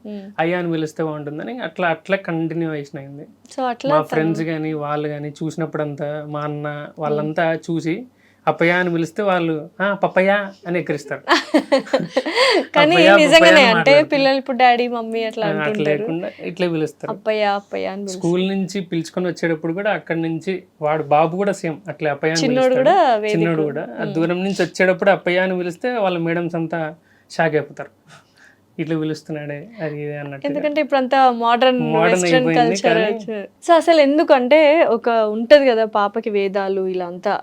అయ్యా అని పిలిస్తే బాగుంటుందని అట్లా కంటిన్యూయేషన్ అయింది. మా ఫ్రెండ్స్ కానీ వాళ్ళు కానీ చూసినప్పుడంతా, మా అన్న వాళ్ళంతా చూసి అప్పయ్య అని పిలిస్తే వాళ్ళు పప్పయ్య అని ఎక్కరిస్తారు. కానీ నిజంగానే అంటే పిల్లలు ఇప్పుడు డాడీ మమ్మీ అట్లా లేకుండా ఇట్లా పిలుస్తారు, అప్పయ్య అప్పయ్య అని. స్కూల్ నుంచి పిలుచుకొని వచ్చేటప్పుడు కూడా అక్కడ నుంచి వాడు బాబు కూడా సేమ్ అట్లా అప్పయ్య అని చిన్నోడు కూడా దూరం నుంచి వచ్చేటప్పుడు అప్పయ్య అని పిలిస్తే వాళ్ళ మేడమ్స్ అంతా షాక్ అయిపోతారు, ఇట్లా పిలుస్తున్నాడే అది అన్నట్టు. ఎందుకంటే ఇప్పుడు అంతా మోడర్న్ వెస్ట్రన్ కల్చర్. సో అసలు ఎందుకంటే ఒక ఉంటది కదా పాపకి వేదాలు ఇలా అంతా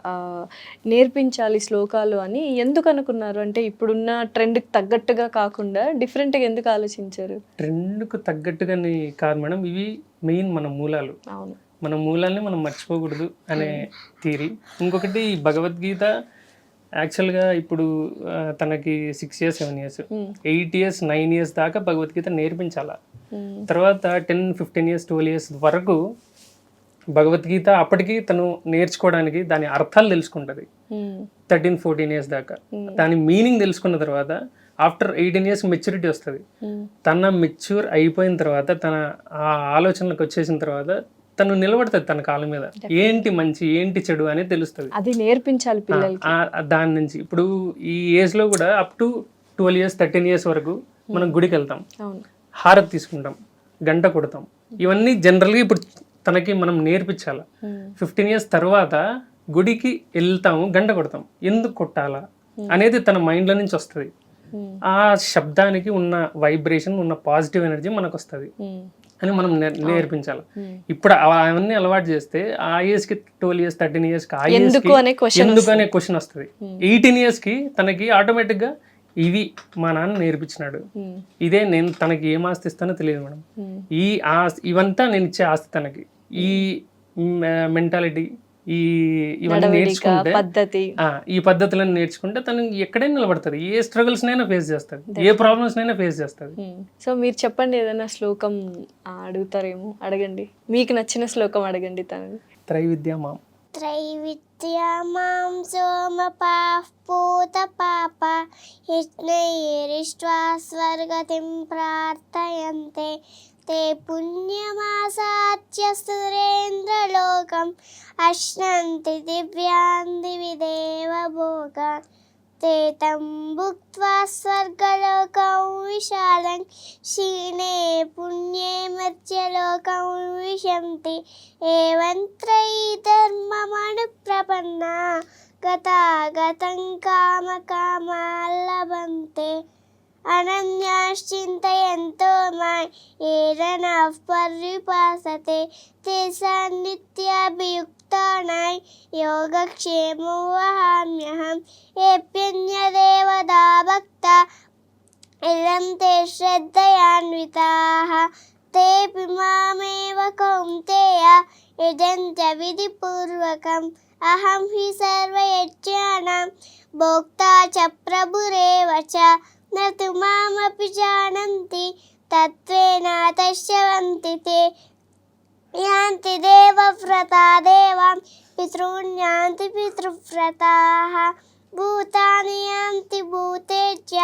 నేర్పించాలి శ్లోకాలు అని ఎందుకు అనుకున్నారు? అంటే ఇప్పుడున్న ట్రెండ్కి తగ్గట్టుగా కాకుండా డిఫరెంట్గా ఎందుకు ఆలోచించారు? ట్రెండ్కు తగ్గట్టుగాని కాదు మేడం, ఇవి మెయిన్ మన మూలాలు. అవును, మన మూలాల్ని మనం మర్చిపోకూడదు అనే థియరీ. ఇంకొకటి భగవద్గీత యాక్చువల్గా ఇప్పుడు తనకి 6 years 7 years 8 years 9 years దాకా భగవద్గీత నేర్పించాల. తర్వాత 10-15 years 12 years వరకు భగవద్గీత అప్పటికి తను నేర్చుకోవడానికి దాని అర్థాలు తెలుసుకుంటుంది. 13-14 years దాకా దాని మీనింగ్ తెలుసుకున్న తర్వాత ఆఫ్టర్ 18 years మెచ్యూరిటీ వస్తుంది. తన మెచ్యూర్ అయిపోయిన తర్వాత, తన ఆ ఆలోచనలకు వచ్చేసిన తర్వాత తను నిలబడుతుంది తన కాళ్ళ మీద. ఏంటి మంచి ఏంటి చెడు అనేది తెలుస్తుంది, అది నేర్పించాలి పిల్లలకి. దాని నుంచి ఇప్పుడు ఈ ఏజ్ లో కూడా అప్ టు 12 years 13 years వరకు మనం గుడికి వెళ్తాం, హారతి తీసుకుంటాం, గంట కొడతాం. ఇవన్నీ జనరల్గా ఇప్పుడు తనకి మనం నేర్పించాలి. 15 years తర్వాత గుడికి వెళ్తాము, గంట కొడతాం, ఎందుకు కొట్టాలా అనేది తన మైండ్లో నుంచి వస్తుంది. ఆ శబ్దానికి ఉన్న వైబ్రేషన్, ఉన్న పాజిటివ్ ఎనర్జీ మనకు వస్తుంది అని మనం నేర్పించాలి. ఇప్పుడు అవన్నీ అలవాటు చేస్తే ఆ ఏజ్ కి 12 years 13 years కి ఆ ఏజ్ కి ఎందుకు అనే క్వశ్చన్ వస్తుంది. 18 years కి తనకి ఆటోమేటిక్ గా ఇవి మా నాన్న నేర్పించినాడు, ఇదే నేను తనకి ఏం ఆస్తి ఇస్తానో తెలియదు మేడం. ఈ ఆస్తి ఇవంతా నేను ఇచ్చే ఆస్తి తనకి. ఈ మెంటాలిటీ ఇవన్నీ నేర్చుకుంటే, ఈ పద్ధతులను నేర్చుకుంటే తను ఎక్కడైనా నిలబడుతుంది, ఏ స్ట్రగుల్స్ నైనా ఫేస్ చేస్తుంది, ఏ ప్రాబ్లమ్స్ నైనా ఫేస్ చేస్తుంది. సో మీరు చెప్పండి, ఏదైనా శ్లోకం అడుగుతారేమో, అడగండి. మీకు నచ్చిన శ్లోకం అడగండి. తనని త్రైవిద్య మాం त्रैविद्यामां सोमपाः पूतपाप यज्ञैरिष्ट्वा स्वर्गतिं प्रार्थयन्ते ते पुण्यमासाच्य सुरेन्द्रलोकम् अश्नन्ति दिव्यान् दिवि देवभोगान् ते तं भुक्त्वा स्वर्गलोकं विशालं क्षीणे पुण्ये मध्यलोकं विशन्ति एवं त्रयी धर्ममनुप्रपन्ना गतागतं कामकामान् लभन्ते अनन्याश्चिन्तयन्तो मां ये नः पर्युपासते तेषां नित्याभियुक्तानां योगक्षेमो वहाम्यहं येऽप्यन्यदेवता भक्ता इदं ते श्रद्धयान्विताः तेऽपि मामेव कौन्तेय यजन्त्य विधिपूर्वकम् अहं हि सर्वयज्ञानां भोक्ता च प्रभुरेव च न तु मामपि जानन्ति तत्त्वेन तस्यवन्ति ते यान्ति देवव्रता देवां पितॄन् यान्ति पितृव्रताः భూతాని యాంతి భూతేజ్య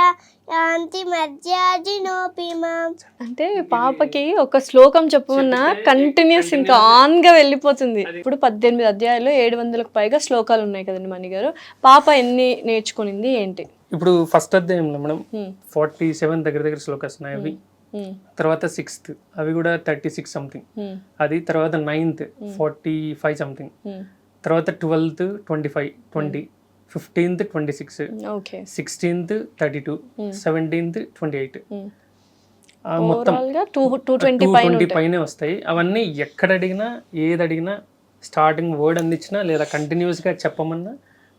యాంతి మధ్యాజినోపి మాం. అంటే పాపకి ఒక శ్లోకం చెప్పమన్నా కంటిన్యూస్ ఇంకా ఆన్ గా వెళ్ళిపోతుంది. ఇప్పుడు 18 అధ్యాయాలు 700కు పైగా శ్లోకాలు ఉన్నాయి కదండి మణి గారు. పాప ఎన్ని నేర్చుకునింది ఏంటి? ఇప్పుడు ఫస్ట్ అధ్యాయంలో మేడం 47 దగ్గర శ్లోకాస్ ఉన్నాయి. అవి తర్వాత 6th అవి కూడా 36 సంథింగ్, అది తర్వాత 9th 45 సంథింగ్, తర్వాత 12th 25 20, 15th 26, 16th 32, 17th 28, మొత్తం 220 పైనే వస్తాయి. అవన్నీ ఎక్కడ అడిగినా ఏది అడిగినా స్టార్టింగ్ వర్డ్ అందించినా లేదా కంటిన్యూస్ గా చెప్పమన్నా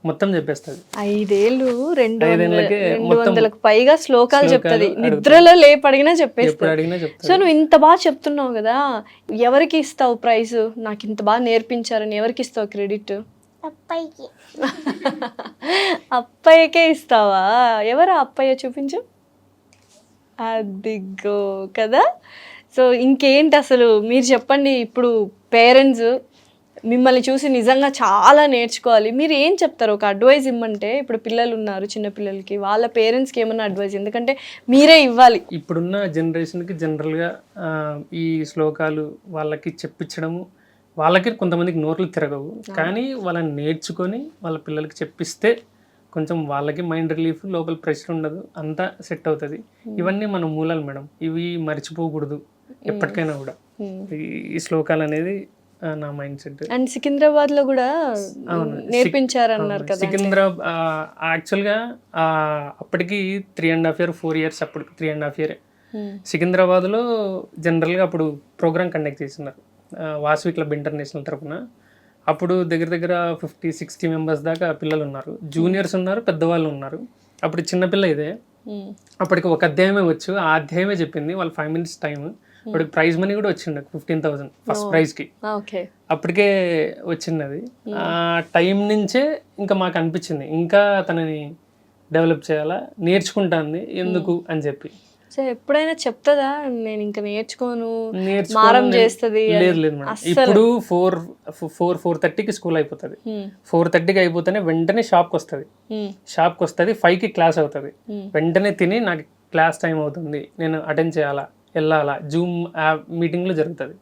మొత్తం చెప్పేస్తుంది. 5 ఏళ్ళు 200కు పైగా శ్లోకాలు చెప్తుంది. నిద్రలో లేపడిగినా చెప్పేస్తుంది. సో నువ్వు ఇంత బాగా చెప్తున్నావు కదా, ఎవరికి ఇస్తావు ప్రైజ్? నాకు ఇంత బాగా నేర్పించారని ఎవరికి ఇస్తావు క్రెడిట్? అప్పయ్యకి. అప్పయ్యకే ఇస్తావా? ఎవరు అప్పయ్య చూపించు. అదిగో కదా. సో ఇంకేంటి అసలు మీరు చెప్పండి. ఇప్పుడు పేరెంట్స్ మిమ్మల్ని చూసి నిజంగా చాలా నేర్చుకోవాలి. మీరు ఏం చెప్తారు? ఒక అడ్వైజ్ ఇమ్మంటే, ఇప్పుడు పిల్లలు ఉన్నారు, చిన్న పిల్లలకి, వాళ్ళ పేరెంట్స్కి ఏమన్నా అడ్వైజ్, ఎందుకంటే మీరే ఇవ్వాలి. ఇప్పుడున్న జనరేషన్కి జనరల్గా ఈ శ్లోకాలు వాళ్ళకి చెప్పించడము, వాళ్ళకి కొంతమందికి నోర్లు తిరగవు, కానీ వాళ్ళని నేర్చుకొని వాళ్ళ పిల్లలకి చెప్పిస్తే కొంచెం వాళ్ళకి మైండ్ రిలీఫ్, లోపల ప్రెషర్ ఉండదు, అంతా సెట్ అవుతుంది. ఇవన్నీ మన మూలాలు మేడం, ఇవి మర్చిపోకూడదు ఎప్పటికైనా కూడా. ఈ శ్లోకాలు అనేది నా మైండ్ సెట్. అండ్ సికింద్రాబాద్ లో కూడా నేర్పించారన్నారు కదా. సికింద్రాబాద్ యాక్చువల్గా అప్పటికి 3.5 years 4 years, అప్పుడు 3.5 years సికింద్రాబాద్లో జనరల్గా అప్పుడు ప్రోగ్రామ్ కండక్ట్ చేస్తున్నారు వాసవి క్లబ్ ఇంటర్నేషనల్ తరఫున. అప్పుడు దగ్గర 50-60 members దాకా పిల్లలు ఉన్నారు, జూనియర్స్ ఉన్నారు, పెద్దవాళ్ళు ఉన్నారు. అప్పుడు చిన్నపిల్ల ఇదే, అప్పటికి ఒక అధ్యాయమే వచ్చు, ఆ అధ్యాయమే చెప్పింది. వాళ్ళు 5 minutes టైం. అప్పటికి ప్రైజ్ మనీ కూడా వచ్చింది 15,000 ఫస్ట్ ప్రైజ్కి, అప్పటికే వచ్చింది. ఆ టైం నుంచే ఇంకా మాకు అనిపించింది ఇంకా తనని డెవలప్ చేయాలా, నేర్చుకుంటాంది ఎందుకు అని చెప్పి. సో ఎప్పుడైనా చెప్తుందా నేను ఇంకా నేర్చుకోను, మారం చేస్తుంది? లేదు లేదు మేడం. ఇప్పుడు 4:30కి స్కూల్ అయిపోతుంది, 4:30కి అయిపోతేనే వెంటనే షాప్కి వస్తుంది, 5కి క్లాస్ అవుతుంది. వెంటనే తిని నాకు క్లాస్ టైం అవుతుంది, నేను అటెండ్ చేయాలా, వెళ్ళాలా, జూమ్ మీటింగ్లో జరుగుతుంది,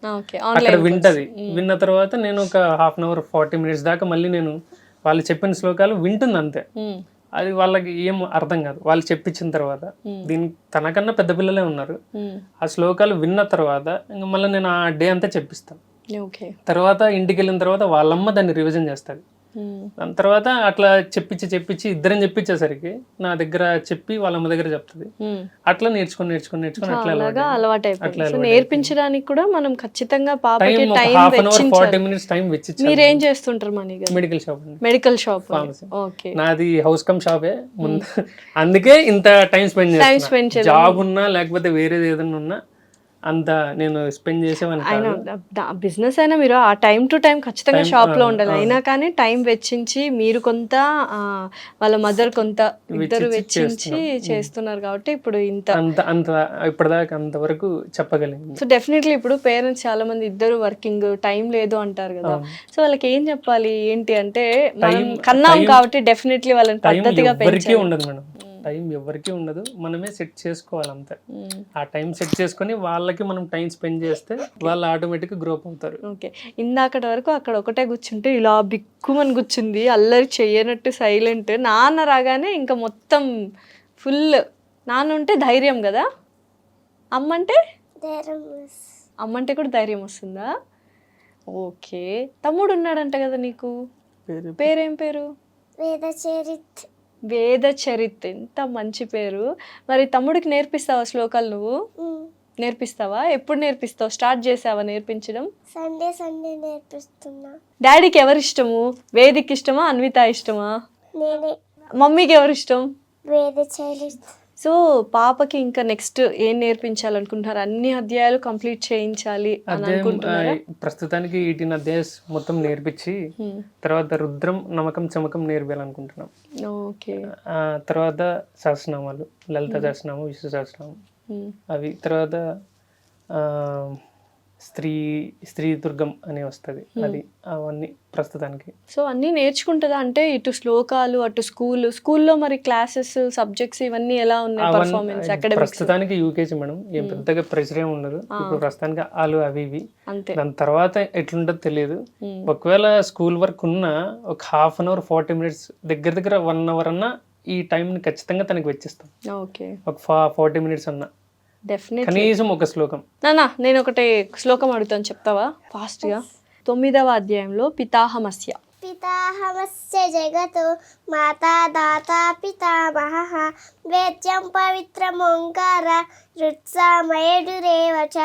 అక్కడ వింటది. విన్న తర్వాత నేను ఒక 1/2 hour 40 minutes దాకా మళ్ళీ నేను వాళ్ళు చెప్పిన శ్లోకాలు వింటుంది అంతే. అది వాళ్ళకి ఏం అర్థం కాదు వాళ్ళు చెప్పించిన తర్వాత. దీనికి తనకన్నా పెద్ద పిల్లలే ఉన్నారు. ఆ శ్లోకాలు విన్న తర్వాత ఇంకా మళ్ళీ నేను ఆ డే అంతా చెప్పిస్తాను. తర్వాత ఇంటికి వెళ్ళిన తర్వాత వాళ్ళమ్మ దాన్ని రివిజన్ చేస్తుంది. దాని తర్వాత అట్లా చెప్పించి ఇద్దరం చెప్పించేసరికి నా దగ్గర చెప్పి వాళ్ళ అమ్మ దగ్గర చెప్తుంది. అట్లా నేర్చుకుని అట్లా అలాగా అలవాటు అయిపోయింది. సో నేర్పించడానికి కూడా మనం ఖచ్చితంగా పాపకి time half an hour 40 minutes time వెచ్చించాలి. మీరు ఏం చేస్తుంటారు మనీ గారు? మెడికల్ షాప్ అండి. Medical shop. Pharmacy. ఓకే. నాది హౌస్ కమ్ షాపే ముందు, అందుకే ఇంత టైం స్పెండ్ చేస్తాను. జాబ్ ఉన్నా లేకపోతే వేరేది ఏదైనా ఉన్నా అంత నేను స్పెండ్ చేసేవాడిని కాదు. బిజినెస్ అయినా మీరు ఆ టైం టు టైం ఖచ్చితంగా షాప్ లో ఉండాలి. అయినా కానీ టైం వెచ్చించి మీరు కొంత వాళ్ళ మదర్ కొంత ఇద్దరు వెచ్చించి చేస్తున్నారు కాబట్టి ఇప్పుడు అంత ఇప్పటిదాకా అంతవరకు చెప్పగలిగింది. సో డెఫినెట్లీ ఇప్పుడు పేరెంట్స్ చాలా మంది ఇద్దరు వర్కింగ్, టైం లేదు అంటారు కదా. సో వాళ్ళకి ఏం చెప్పాలి ఏంటి అంటే, మనం కన్నాం కాబట్టి డెఫినెట్లీ వాళ్ళని పద్ధతిగా ఎవరికీ ఉండదు మేడం, టైం ఎవరికి ఉండదు, మనమే సెట్ చేసుకోవాలి అంతే. ఆ టైం సెట్ చేసుకొని వాళ్ళకి మనం టైం స్పెండ్ చేస్తే వాళ్ళు ఆటోమేటిక్గా గ్రో అవుతారు. ఓకే. ఇందాకటి వరకు అక్కడ ఒకటే కూర్చుంటే ఇలా బిక్కుమని కూర్చుంది, అల్లరి చెయ్యనట్టు సైలెంట్. నాన్న రాగానే ఇంకా మొత్తం ఫుల్. నాన్న ఉంటే ధైర్యం కదా, అమ్మంటే కూడా ధైర్యం వస్తుందా? ఓకే. తమ్ముడు ఉన్నాడంట కదా నీకు, పేరేం పేరు? వేద చరిత్. ఎంత మంచి పేరు. మరి తమ్ముడికి నేర్పిస్తావా శ్లోకాలు? నువ్వు నేర్పిస్తావా? ఎప్పుడు నేర్పిస్తావు? స్టార్ట్ చేసావా నేర్పించడం? సండే నేర్పిస్తున్నా. డాడీకి ఎవరు ఇష్టము? వేదిక్ ఇష్టమా, అన్విత ఇష్టమా? నేనే. మమ్మీకి ఎవరు ఇష్టం? వేద చరిత్. సో పాపకి ఇంకా నెక్స్ట్ ఏం నేర్పించాలనుకుంటున్నారు? అన్ని అధ్యాయాలు కంప్లీట్ చేయించాలి అని అనుకుంటున్నారా? ప్రస్తుతానికి 18 అధ్యాయాలు మొత్తం నేర్పించి తర్వాత రుద్రం, నమకం, చమకం నేర్పాలనుకుంటున్నాం. ఓకే. తర్వాత సహస్రనామాలు, లలిత సహస్రనామం, విష్ణు సహస్రనామం అవి. తర్వాత స్త్రీ దుర్గం అని వస్తుంది, అది. అవన్నీ ప్రస్తుతానికి. సో అన్నీ నేర్చుకుంటుందా? అంటే ఇటు శ్లోకాలు, అటు స్కూల్లో మరి క్లాసెస్, సబ్జెక్ట్స్ ఇవన్నీ ఎలా ఉన్నాయి? Performance academics? ప్రస్తుతానికి యూకేజీ మేడం, ఏం పెద్దగా ప్రెషర్ ఏమి ఉండదు ఇప్పుడు ప్రస్తుతానికి. వాళ్ళు అవి ఇవి అంతే. దాని తర్వాత ఎట్లుంటుందో తెలియదు. ఒకవేళ స్కూల్ వర్క్ ఉన్నా ఒక హాఫ్ అన్ అవర్ 40 minutes దగ్గర 1 hour అన్నా ఈ టైంని ఖచ్చితంగా తనకి వెచ్చిస్తాం. ఓకే. ఒక 40 minutes అన్నా డెఫినెట్లీ, కనీసం ఒక శ్లోకం. నేను ఒకటి శ్లోకం అడుగుతాను, చెప్తావా ఫాస్ట్గా? 9వ అధ్యాయంలో పితాహమస్య జగతో మాతా దాతా పితామహః వేద్యం పవిత్రమోంకార రుత్సామయడురేవ చ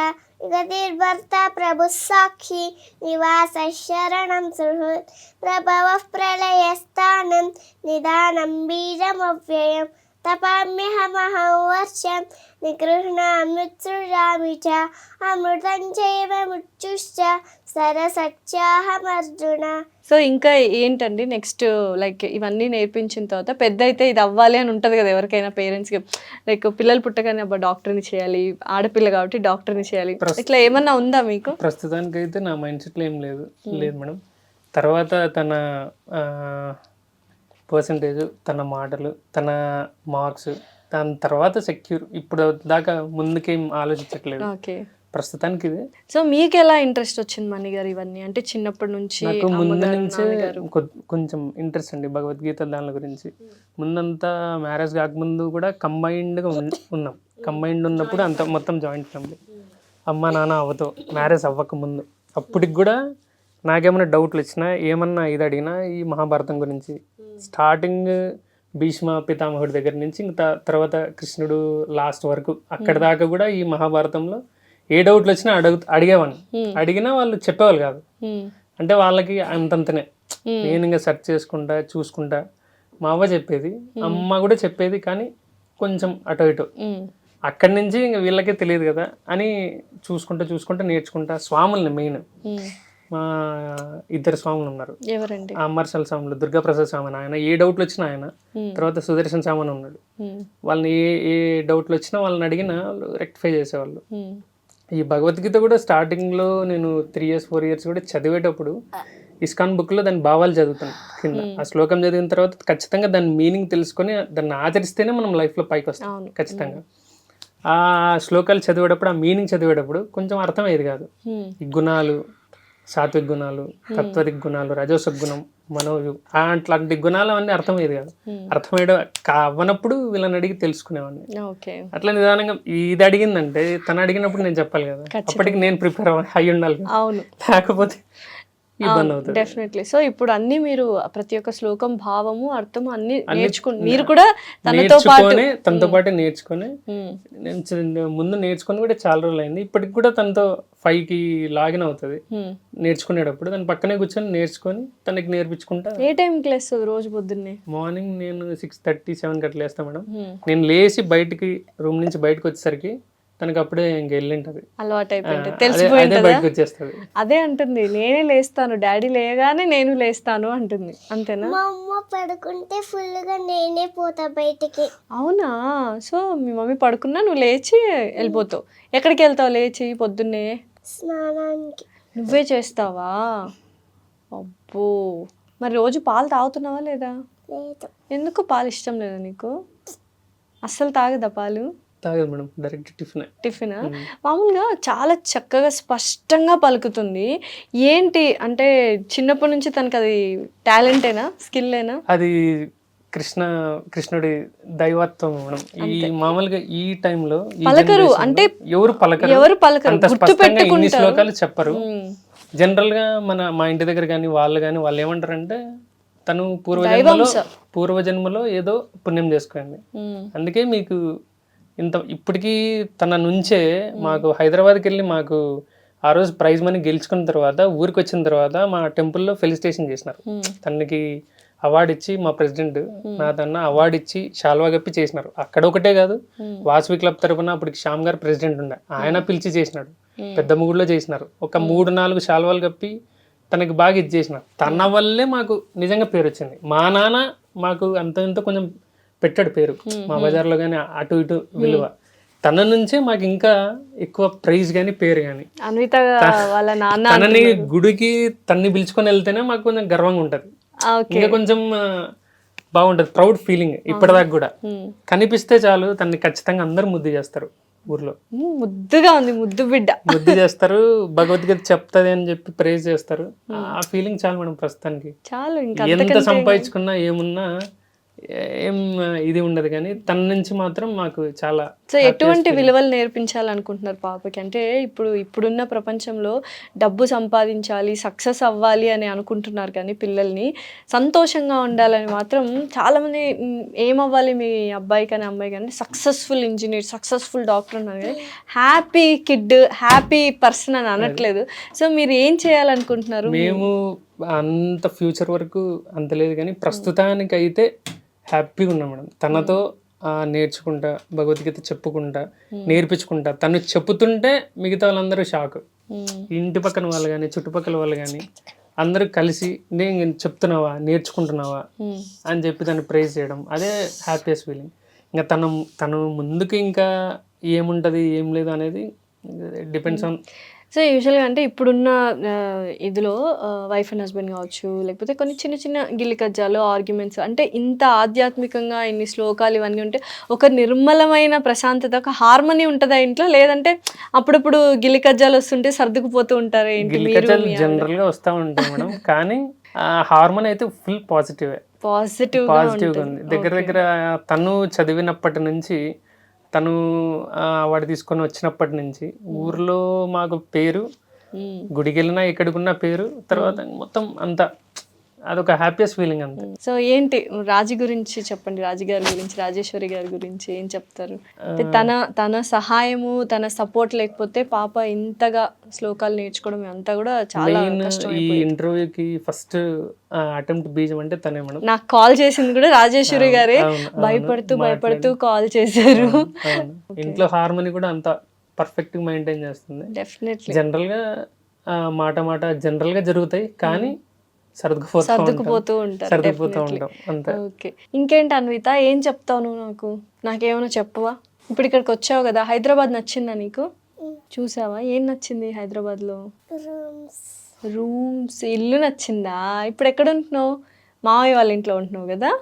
గతిర్భర్త ప్రభుః సాక్షి నివాస శరణం సుహృత్ ప్రభవః ప్రళయస్థానం నిదానం బీజమవ్యయం తపామ్యహమహం వర్షం నిగృహ్ణామృత్సృజామి చ అమృతం చైవ మృత్యుశ్చ సరసత్యాహమర్జున. సో ఇంకా ఏంటండి నెక్స్ట్? లైక్ ఇవన్నీ నేర్పించిన తర్వాత పెద్ద అయితే ఇది అవ్వాలి అని ఉంటుంది కదా ఎవరికైనా పేరెంట్స్కి. లైక్ పిల్లలు పుట్టగానే అబ్బా డాక్టర్ని చేయాలి, ఆడపిల్ల కాబట్టి డాక్టర్ని చేయాలి, ఇట్లా ఏమన్నా ఉందా మీకు? ప్రస్తుతానికి అయితే నా మైండ్ సెట్లో ఏం లేదు మేడం. తర్వాత తన పర్సంటేజ్, తన మాటలు, తన మార్క్స్, దాని తర్వాత సెక్యూర్. ఇప్పుడు దాకా ముందుకేం ఆలోచించట్లేదు ప్రస్తుతానికి ఇది. సో మీకు ఎలా ఇంట్రెస్ట్ వచ్చింది మణి గారు ఇవన్నీ? అంటే చిన్నప్పటి నుంచి? నాకు ముందు నుంచే కొంచెం ఇంట్రెస్ట్ అండి భగవద్గీత దాని గురించి. ముందంతా మ్యారేజ్ కాకముందు కూడా కంబైన్డ్గా ఉన్నాం. కంబైన్డ్ ఉన్నప్పుడు అంత మొత్తం జాయింట్ ఫ్యామిలీ, అమ్మ నాన్న అవ్వతో. మ్యారేజ్ అవ్వకముందు అప్పటికి కూడా నాకేమైనా డౌట్లు వచ్చినా, ఏమన్నా ఇది అడిగినా ఈ మహాభారతం గురించి, స్టార్టింగ్ భీష్మ పితామహుడి దగ్గర నుంచి ఇంకా తర్వాత కృష్ణుడు లాస్ట్ వరకు అక్కడ దాకా కూడా ఈ మహాభారతంలో ఏ డౌట్లు వచ్చినా అడిగేవాడిని. అడిగినా వాళ్ళు చెప్పేవాళ్ళు కాదు. అంటే వాళ్ళకి అంతంతనే. నేను ఇంకా సెర్చ్ చేసుకుంటా చూసుకుంటా. మా అవ్వ చెప్పేది, అమ్మ కూడా చెప్పేది, కానీ కొంచెం అటు ఇటు. అక్కడి నుంచి ఇంకా వీళ్ళకే తెలియదు కదా అని చూసుకుంటా నేర్చుకుంటా. స్వాముల్ని మెయిన్ మా 2 స్వాములు ఉన్నారు. ఎవరండి? అమర్షల్ స్వాములు, దుర్గాప్రసాద్ స్వామి ఆయన ఏ డౌట్లు వచ్చినా ఆయన, తర్వాత సుదర్శన్ స్వామి ఉన్నాడు. వాళ్ళని ఏ డౌట్లు వచ్చినా వాళ్ళని అడిగినా వాళ్ళు రెక్టిఫై చేసేవాళ్ళు. ఈ భగవద్గీత కూడా స్టార్టింగ్లో నేను 3 years 4 years కూడా చదివేటప్పుడు ఇస్కాన్ బుక్లో దాని భావాలు చదువుతాను కింద. ఆ శ్లోకం చదివిన తర్వాత ఖచ్చితంగా దాని మీనింగ్ తెలుసుకొని దాన్ని ఆచరిస్తేనే మనం లైఫ్లో పైకి వస్తాం ఖచ్చితంగా. ఆ శ్లోకాలు చదివేటప్పుడు, ఆ మీనింగ్ చదివేటప్పుడు కొంచెం అర్థమయ్యేది కాదు. ఈ గుణాలు, సాత్విక గుణాలు, తత్వదిక్ గుణాలు, రజోసక్ గుణం, మనోజు, అట్లాంటి గుణాలు అవన్నీ అర్థమయ్యేది కాదు. అర్థమయ్యడం కావనప్పుడు వీళ్ళని అడిగి తెలుసుకునేవాడిని. అట్లా నిదానంగా ఇది అడిగిందంటే తను అడిగినప్పుడు నేను చెప్పాలి కదా, అప్పటికి నేను ప్రిపేర్ అయ్యి ఉండాలి. లేకపోతే ఇబ్బంది అవుతుంది. డెఫినెట్లీ. సో ఇప్పుడు అన్ని మీరు ప్రతి ఒక్క శ్లోకం భావము అర్థము అన్ని నేర్చుకుని మీరు కూడా తనతో పాటు నేర్చుకొని నేను ముందు నేర్చుకొని కూడా చాలా రోజులు అయింది. ఇప్పటికి కూడా తనతో 5కి లాగిన్ అవుతుంది నేర్చుకునేటప్పుడు. దాని పక్కనే కూర్చొని నేర్చుకొని తనకి నేర్పించుకుంటా. ఏ టైంకి లేస్తుంది రోజు పొద్దున్నే? మార్నింగ్ నేను 6:30, 7 గట్ల లేస్తాను మేడం. నేను లేచి బయటికి రూమ్ నుంచి బయటకు వచ్చేసరికి తనకి అప్పుడే ఇంక వెళ్ళింటది, అలవాటు అయిపోయింది, తెలిసిపోయింది. బయటకు వచ్చేస్తుంది. అదే అంటుంది, నేనే లేస్తాను, డాడీ లేయగానే నేను లేస్తాను అంటుంది. అంతేనా? మా అమ్మ పడుకుంటే ఫుల్గా నేనే పోతా బయటికి. అవునా? సో మీ మమ్మీ పడుకున్నా నువ్వు లేచి వెళ్ళిపోతావు. ఎక్కడికి వెళ్తావు లేచి పొద్దున్నే? స్నానానికి. నువ్వే చేస్తావా? అబ్బో, మరి రోజు పాలు తాగుతున్నావా లేదా? లేదు. ఎందుకు? పాలు ఇష్టం లేదా నీకు? అస్సలు తాగదా పాలు? తాగదు మేడం, డైరెక్ట్ టిఫిన్. మామూలుగా చాలా చక్కగా స్పష్టంగా పలుకుతుంది. ఏంటి చిన్నప్పటి నుంచి తనకి అది టాలెంటేనా, స్కిల్లేనా? అది కృష్ణుడి దైవత్వం మేడం. ఈ మామూలుగా ఈ టైంలో పలకరు, అంటే ఎవరు పలకరు, అంత స్పష్టంగా ఇన్ని శ్లోకాలు చెప్పరు. జనరల్ గా మా ఇంటి దగ్గర కానీ వాళ్ళు ఏమంటారంటే తను పూర్వజన్మలో ఏదో పుణ్యం చేసుకుంది, అందుకే మీకు ఇప్పటికీ తన నుంచే మాకు హైదరాబాద్కి వెళ్ళి మాకు ఆ రోజు ప్రైజ్ మనీ గెలుచుకున్న తర్వాత ఊరికి వచ్చిన తర్వాత మా టెంపుల్లో ఫెలిసిటేషన్ చేసినారు. తనకి అవార్డు ఇచ్చి మా ప్రెసిడెంట్ నాదన్న అవార్డు ఇచ్చి శాల్వా కప్పి చేసినారు. అక్కడ ఒకటే కాదు, వాసవి క్లబ్ తరపున అప్పటికి శ్యామ్ గారు ప్రెసిడెంట్ ఉండే, ఆయన పిలిచి చేసినాడు. పెద్ద ముగుడులో చేసినారు. ఒక 3-4 శాల్వాలు కప్పి తనకి బాగా ఇది చేసినారు. తన వల్లే మాకు నిజంగా పేరు వచ్చింది. మా నాన్న మాకు అంత కొంచెం పెట్టాడు పేరు మా బజార్లో కానీ అటు ఇటు విలువ. తన నుంచే మాకు ఇంకా ఎక్కువ ప్రైజ్ కానీ పేరు కానీ. తనని గుడికి తన్ని పిలుచుకొని వెళ్తేనే మాకు కొంచెం గర్వంగా ఉంటది, ఇంకా కొంచెం బాగుంటది, ప్రౌడ్ ఫీలింగ్. ఇప్పటిదాకా కూడా కనిపిస్తే చాలు తనని ఖచ్చితంగా అందరూ ముద్దు చేస్తారు. ఊర్లో ముద్దుగా ఉంది, ముద్దు బిడ్డ ముద్దు చేస్తారు. భగవద్గీత చెప్తది అని చెప్పి ప్రేజ్ చేస్తారు. ఆ ఫీలింగ్ చాలు మనం ప్రస్తుతానికి. చాలు, ఎంత సంపాదించుకున్నా ఏమున్నా ఏం ఇది ఉండదు, కానీ తన నుంచి మాత్రం మాకు చాలా. సో ఎటువంటి విలువలు నేర్పించాలనుకుంటున్నారు పాపకి? అంటే ఇప్పుడున్న ప్రపంచంలో డబ్బు సంపాదించాలి, సక్సెస్ అవ్వాలి అని అనుకుంటున్నారు, కానీ పిల్లల్ని సంతోషంగా ఉండాలని మాత్రం చాలామంది ఏమవ్వాలి మీ అబ్బాయి కానీ అమ్మాయి కానీ సక్సెస్ఫుల్ ఇంజనీర్, సక్సెస్ఫుల్ డాక్టర్ అన్నారు, కానీ హ్యాపీ కిడ్, హ్యాపీ పర్సన్ అని అనట్లేదు. సో మీరు ఏం చేయాలనుకుంటున్నారు? మేము అంత ఫ్యూచర్ వరకు అంత లేదు, కానీ ప్రస్తుతానికి అయితే హ్యాపీగా ఉన్నాం మేడం. తనతో నేర్చుకుంటా, భగవద్గీత చెప్పుకుంటా, నేర్పించుకుంటా. తను చెప్పుతుంటే మిగతా వాళ్ళందరూ షాక్. ఇంటి పక్కన వాళ్ళు కానీ చుట్టుపక్కల వాళ్ళు కానీ అందరూ కలిసి నేను చెప్తున్నావా, నేర్చుకుంటున్నావా అని చెప్పి దాన్ని ప్రైజ్ చేయడం, అదే హ్యాపీయెస్ట్ ఫీలింగ్. ఇంకా తను ముందుకు ఇంకా ఏముంటుంది ఏం లేదు అనేది డిపెండ్స్ ఆన్. సో యూజువల్గా ఇప్పుడున్న ఇదిలో వైఫ్ అండ్ హస్బెండ్ కావచ్చు, లేకపోతే కొన్ని చిన్న చిన్న గిల్లి కజ్జాలు, ఆర్గ్యుమెంట్స్, ఇంత ఆధ్యాత్మికంగా ఇన్ని శ్లోకాలు ఇవన్నీ ఉంటే ఒక నిర్మలమైన ప్రశాంతత, ఒక హార్మనీ ఉంటుందా ఇంట్లో? లేదంటే అప్పుడప్పుడు గిల్లి కజ్జాలు వస్తుంటే సర్దుకుపోతూ ఉంటారు? జనరల్ గా వస్తూ ఉంటాయి మేడం, కానీ హార్మోన్ అయితే ఫుల్ పాజిటివ్ గా ఉంది. దగ్గర తను చదివినప్పటి నుంచి, తను అవార్డు తీసుకొని వచ్చినప్పటి నుంచి ఊర్లో మాకు పేరు, గుడికి వెళ్ళినా ఎక్కడికున్నా పేరు. తర్వాత మొత్తం అంతా అదొక హ్యాపీయెస్ట్ ఫీలింగ్ అంతే. సో ఏంటి రాజీ గురించి చెప్పండి, రాజీ గారి గురించి, రాజేశ్వరి గారి గురించి ఏం చెప్తారు? తన సహాయము, తన సపోర్ట్ లేకపోతే పాప ఇంతగా శ్లోకాలు నేర్చుకోవడం అంతా కూడా చాలా కష్టం. ఈ ఇంటర్వ్యూకి ఫస్ట్ అటెంప్ట్ బీజం అంటే తనే మేడం. నాకు కాల్ చేసింది కూడా రాజేశ్వరి గారే, భయపడుతూ కాల్ చేశారు. ఇంట్లో హార్మోని కూడా అంత పర్ఫెక్ట్ గా మెయింటైన్ చేస్తుంది. డెఫినెట్లీ. జనరల్ గా మాట జనరల్ గా జరుగుతాయి, కానీ సర్దుకుపోతూ ఉంటారు. ఓకే, ఇంకేంటి అన్విత, ఏం చెప్తావు నువ్వు? నాకేమైనా చెప్పవా? ఇప్పుడు ఇక్కడికి వచ్చావు కదా, హైదరాబాద్ నచ్చిందా నీకు? చూసావా ఏం నచ్చింది హైదరాబాద్ లో? రూమ్స్, ఇల్లు నచ్చిందా? ఇప్పుడు ఎక్కడ ఉంటున్నావు? మామయ్య వాళ్ళ ఇంట్లో ఉంటున్నావు కదా?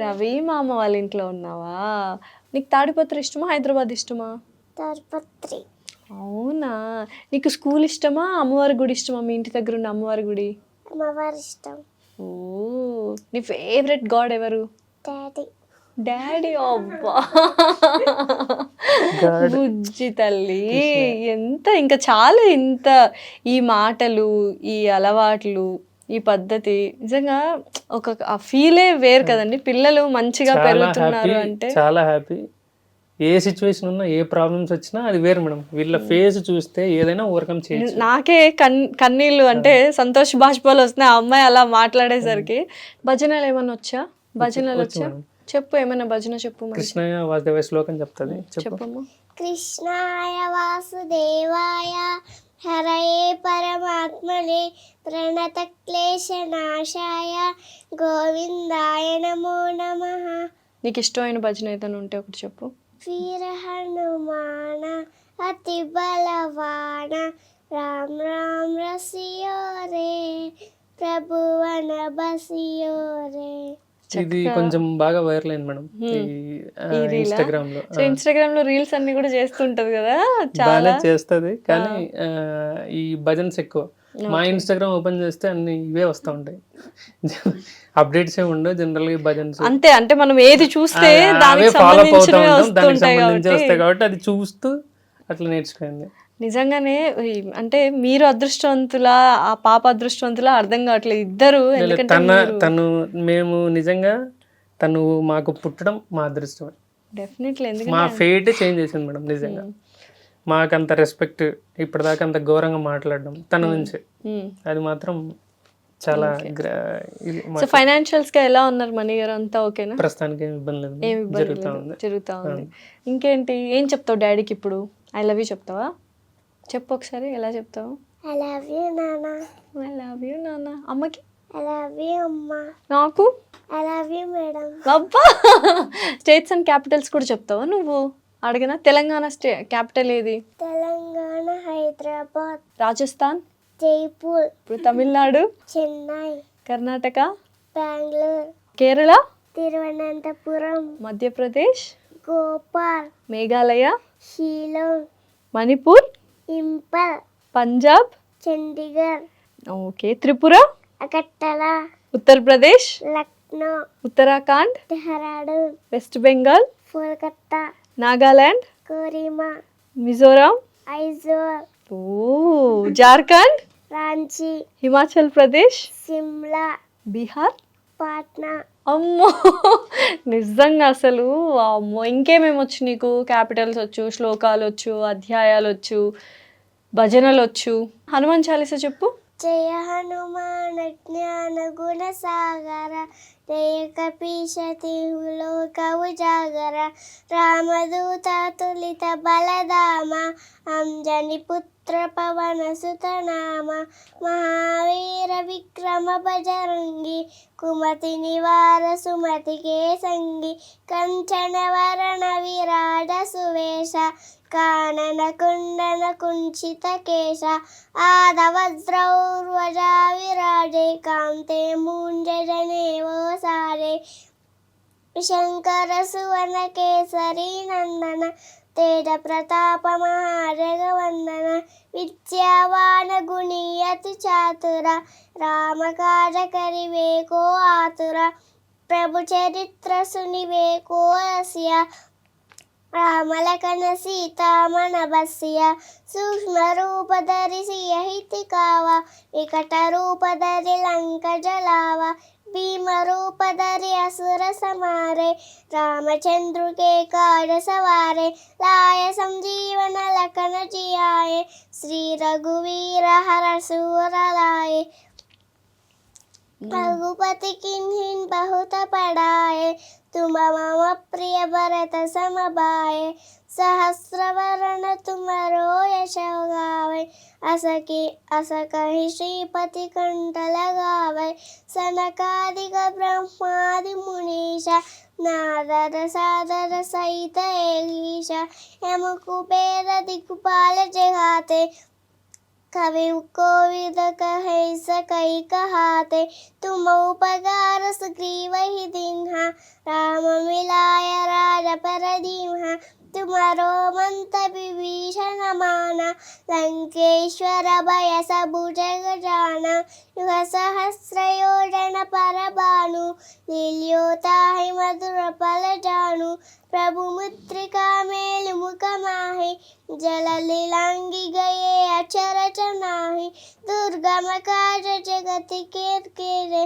రవి మామ వాళ్ళ ఇంట్లో ఉన్నావా? నీకు తాడిపత్రి ఇష్టమా, హైదరాబాద్ ఇష్టమా? తాడిపత్రి. అవునా? నీకు స్కూల్ ఇష్టమా, అమ్మవారి గుడి ఇష్టమా? మీ ఇంటి దగ్గర ఉన్న అమ్మవారి గుడి? అమ్మవారి ఇష్టం. ఓ, నీ ఫేవరెట్ గాడ్ ఎవరు? డాడీ. డాడీ. అబ్బా, God. బుజ్జి తల్లి ఎంత ఇంకా చాలా ఇంత ఈ మాటలు ఈ అలవాట్లు ఈ పద్ధతి నిజంగా ఒక ఆ ఫీలే వేరు కదండి. పిల్లలు మంచిగా పెరుగుతున్నారు అంటే చాలా హ్యాపీ. ఏ సిచ్యువేషన్ ఉన్నా ఏ ప్రాబ్లమ్స్ వచ్చినా అది వేరు మేడం. వీళ్ళ ఫేస్ చూస్తే ఏదైనా ఓవర్కమ్ చేయొచ్చు. నాకే కన్నీళ్ళు అంటే సంతోష్ బాష్పాలు వస్తున్నాయి ఆ అమ్మాయి అలా మాట్లాడేసరికి. భజనలు ఏమన్నా వచ్చా? భజనలు వచ్చా? చెప్పు, ఏమైనా భజన చెప్పు. కృష్ణయ్య వాసుదేవ శ్లోకం చెప్తుంది, చెప్పమ్మా. కృష్ణాయ వాసుదేవాయ హరయే పరమాత్మనే ప్రణత క్లేశనాశాయ గోవిందాయ నమో నమః. నీకు ఇష్టమైన భజన ఏదైనా ఉంటే ఒకటి చెప్పు. వీర హనుమాన అతి బలవాన రామ రామ రసియో రే ప్రభువన బసియో రే. ఇది కొంచెం బాగా వైరల్ అయింది మేడం ఇన్స్టాగ్రామ్ లో. సో ఇన్స్టాగ్రామ్ లో రీల్స్ అన్ని కూడా చేస్తుంటది కదా, బాగానే చేస్తుంది. కానీ ఈ భజన్స్ ఎక్కువ. మా ఇన్స్టాగ్రామ్ ఓపెన్ చేస్తే అన్ని ఇవే వస్తూ ఉంటాయి, అప్డేట్స్ ఏ ఉండవు. జనరల్ గా భజన్స్ అంతే. అంటే మనం ఏది చూస్తే దానికి సంబంధించి వస్తాయి కాబట్టి అది చూస్తూ అట్లా నేర్చుకుంది. నిజంగానే అంటే మీరు అదృష్టవంతులా ఆ పాప అదృష్టవంతులా అర్థం కావట్లేదు ఇద్దరు. తను మేము నిజంగా తను మాకు పుట్టడం మా అదృష్టం. డెఫినెట్లీ. ఎందుకంటే మా ఫేట్ చేంజ్ చేసింది మేడం నిజంగా. మాకంత రెస్పెక్ట్ ఇప్పటిదాకా అంత ఘోరంగా మాట్లాడడం తన నుంచి అది మాత్రం చాలా. సో ఫైనాన్షియల్స్ గా ఎలా ఉన్నారు మనీ గారు? అంతా ఓకేనా? ప్రస్తుతానికి ఏమి ఇబ్బంది లేదు, జరుగుతా ఉంది. ఇంకేంటి, ఏం చెప్తావు డాడీకి ఇప్పుడు? ఐ లవ్ యూ చెప్తావా? చెప్పు ఒకసారి, ఎలా చెప్తావు? ఐ లవ్ యూ నాన్న. ఐ లవ్ యూ నాన్న. అమ్మకి? ఐ లవ్ యూ అమ్మా. నాకు? I love you madam. అబ్బా, స్టేట్స్ అండ్ క్యాపిటల్స్ కూడా చెప్తావా నువ్వు? అడిగినా. తెలంగాణ క్యాపిటల్ ఏది? తెలంగాణ హైదరాబాద్. రాజస్థాన్? జైపూర్. ఇప్పుడు తమిళనాడు? చెన్నై. కర్ణాటక? బెంగళూరు. కేరళ? తిరువనంతపురం. మధ్యప్రదేశ్? గోపాల్. మేఘాలయ? షిలాంగ్. మణిపూర్? ఇంపల్. పంజాబ్? చండీగఢ్. ఓకే. త్రిపుర? అగర్తల. ఉత్తరప్రదేశ్? లక్నో. ఉత్తరాఖండ్? డెహ్రాడూన్. వెస్ట్ బెంగాల్? కోల్కతా. నాగాలాండ్? కోహిమా. మిజోరాం? ఐజోల్. ఓ, జార్ఖండ్? రాంచీ. హిమాచల్ ప్రదేశ్? సిమ్లా. బీహార్? పాట్నా. అమ్మో, నిజంగా అసలు అమ్మో. ఇంకేమేమి వచ్చు నీకు? క్యాపిటల్స్ వచ్చు, శ్లోకాలు వచ్చు, అధ్యాయాలు వచ్చు, భజనలు వచ్చు. హనుమాన్ చాలీసా చెప్పు. జయ హనుమాన్ జ్ఞాన గుణ సాగర జయ కపీశతి లోక ఉజాగర రామదూత తులిత బలధామ అంజని పుత్ర పవన సుత నామ మహావీర విక్రమ బజరంగి కుమతి నివార సుమతి కేసంగి కంచన వరణ విరాజ సువేశ కానన కుండన కుంచిత కేశ ఆదవజ్రౌర్వజా విరాజే కాంతే మూంజనే సారే శంకర సువన కేసరి నందన తేజ ప్రతాప మహాజగవందన విద్యావాన గుణీయతి చాతుర రామ కాజ కరివేకో ఆతుర ప్రభు చరిత్ర సునివేకో రస్య రామలకన సీతామణ బస్య సూక్ష్మ రూపధరి సియహితి కావ వికట రూపధరి లంక జలావ భీమ రూపధరి అసుర సమారే రామచంద్రు के काज सवारे लाय संजीवन लखन जियाए श्री रघुवीर हर सूर लाए रघुपति किन्हीं बहुत पढ़ाए तुम मम प्रिय भरत सम भाए सहस्र वरण तुमरो यश गावे अस कहि श्रीपति कंठ लगावे सनकादिक ब्रह्मादि मुनीषा नारद सादर सहित ऐगीशा यम कुबेर दिक्पाल जगाते कवि कोविद कहे सकई कहाते तुम उपकार सुग्रीव ही दीन्हा राम मिलाय राज पर दीन्हा तुम्हारो मंत विभीषण माना लंकेश्वर भय सबु जग जाना युग सहस्र योजन पर भानु लील्योताहि मधुर फल जानु प्रभु मुद्रिका मेलु मुख माहि जल लीलांगी गए अचरज नाही दुर्गम काज जगति केरे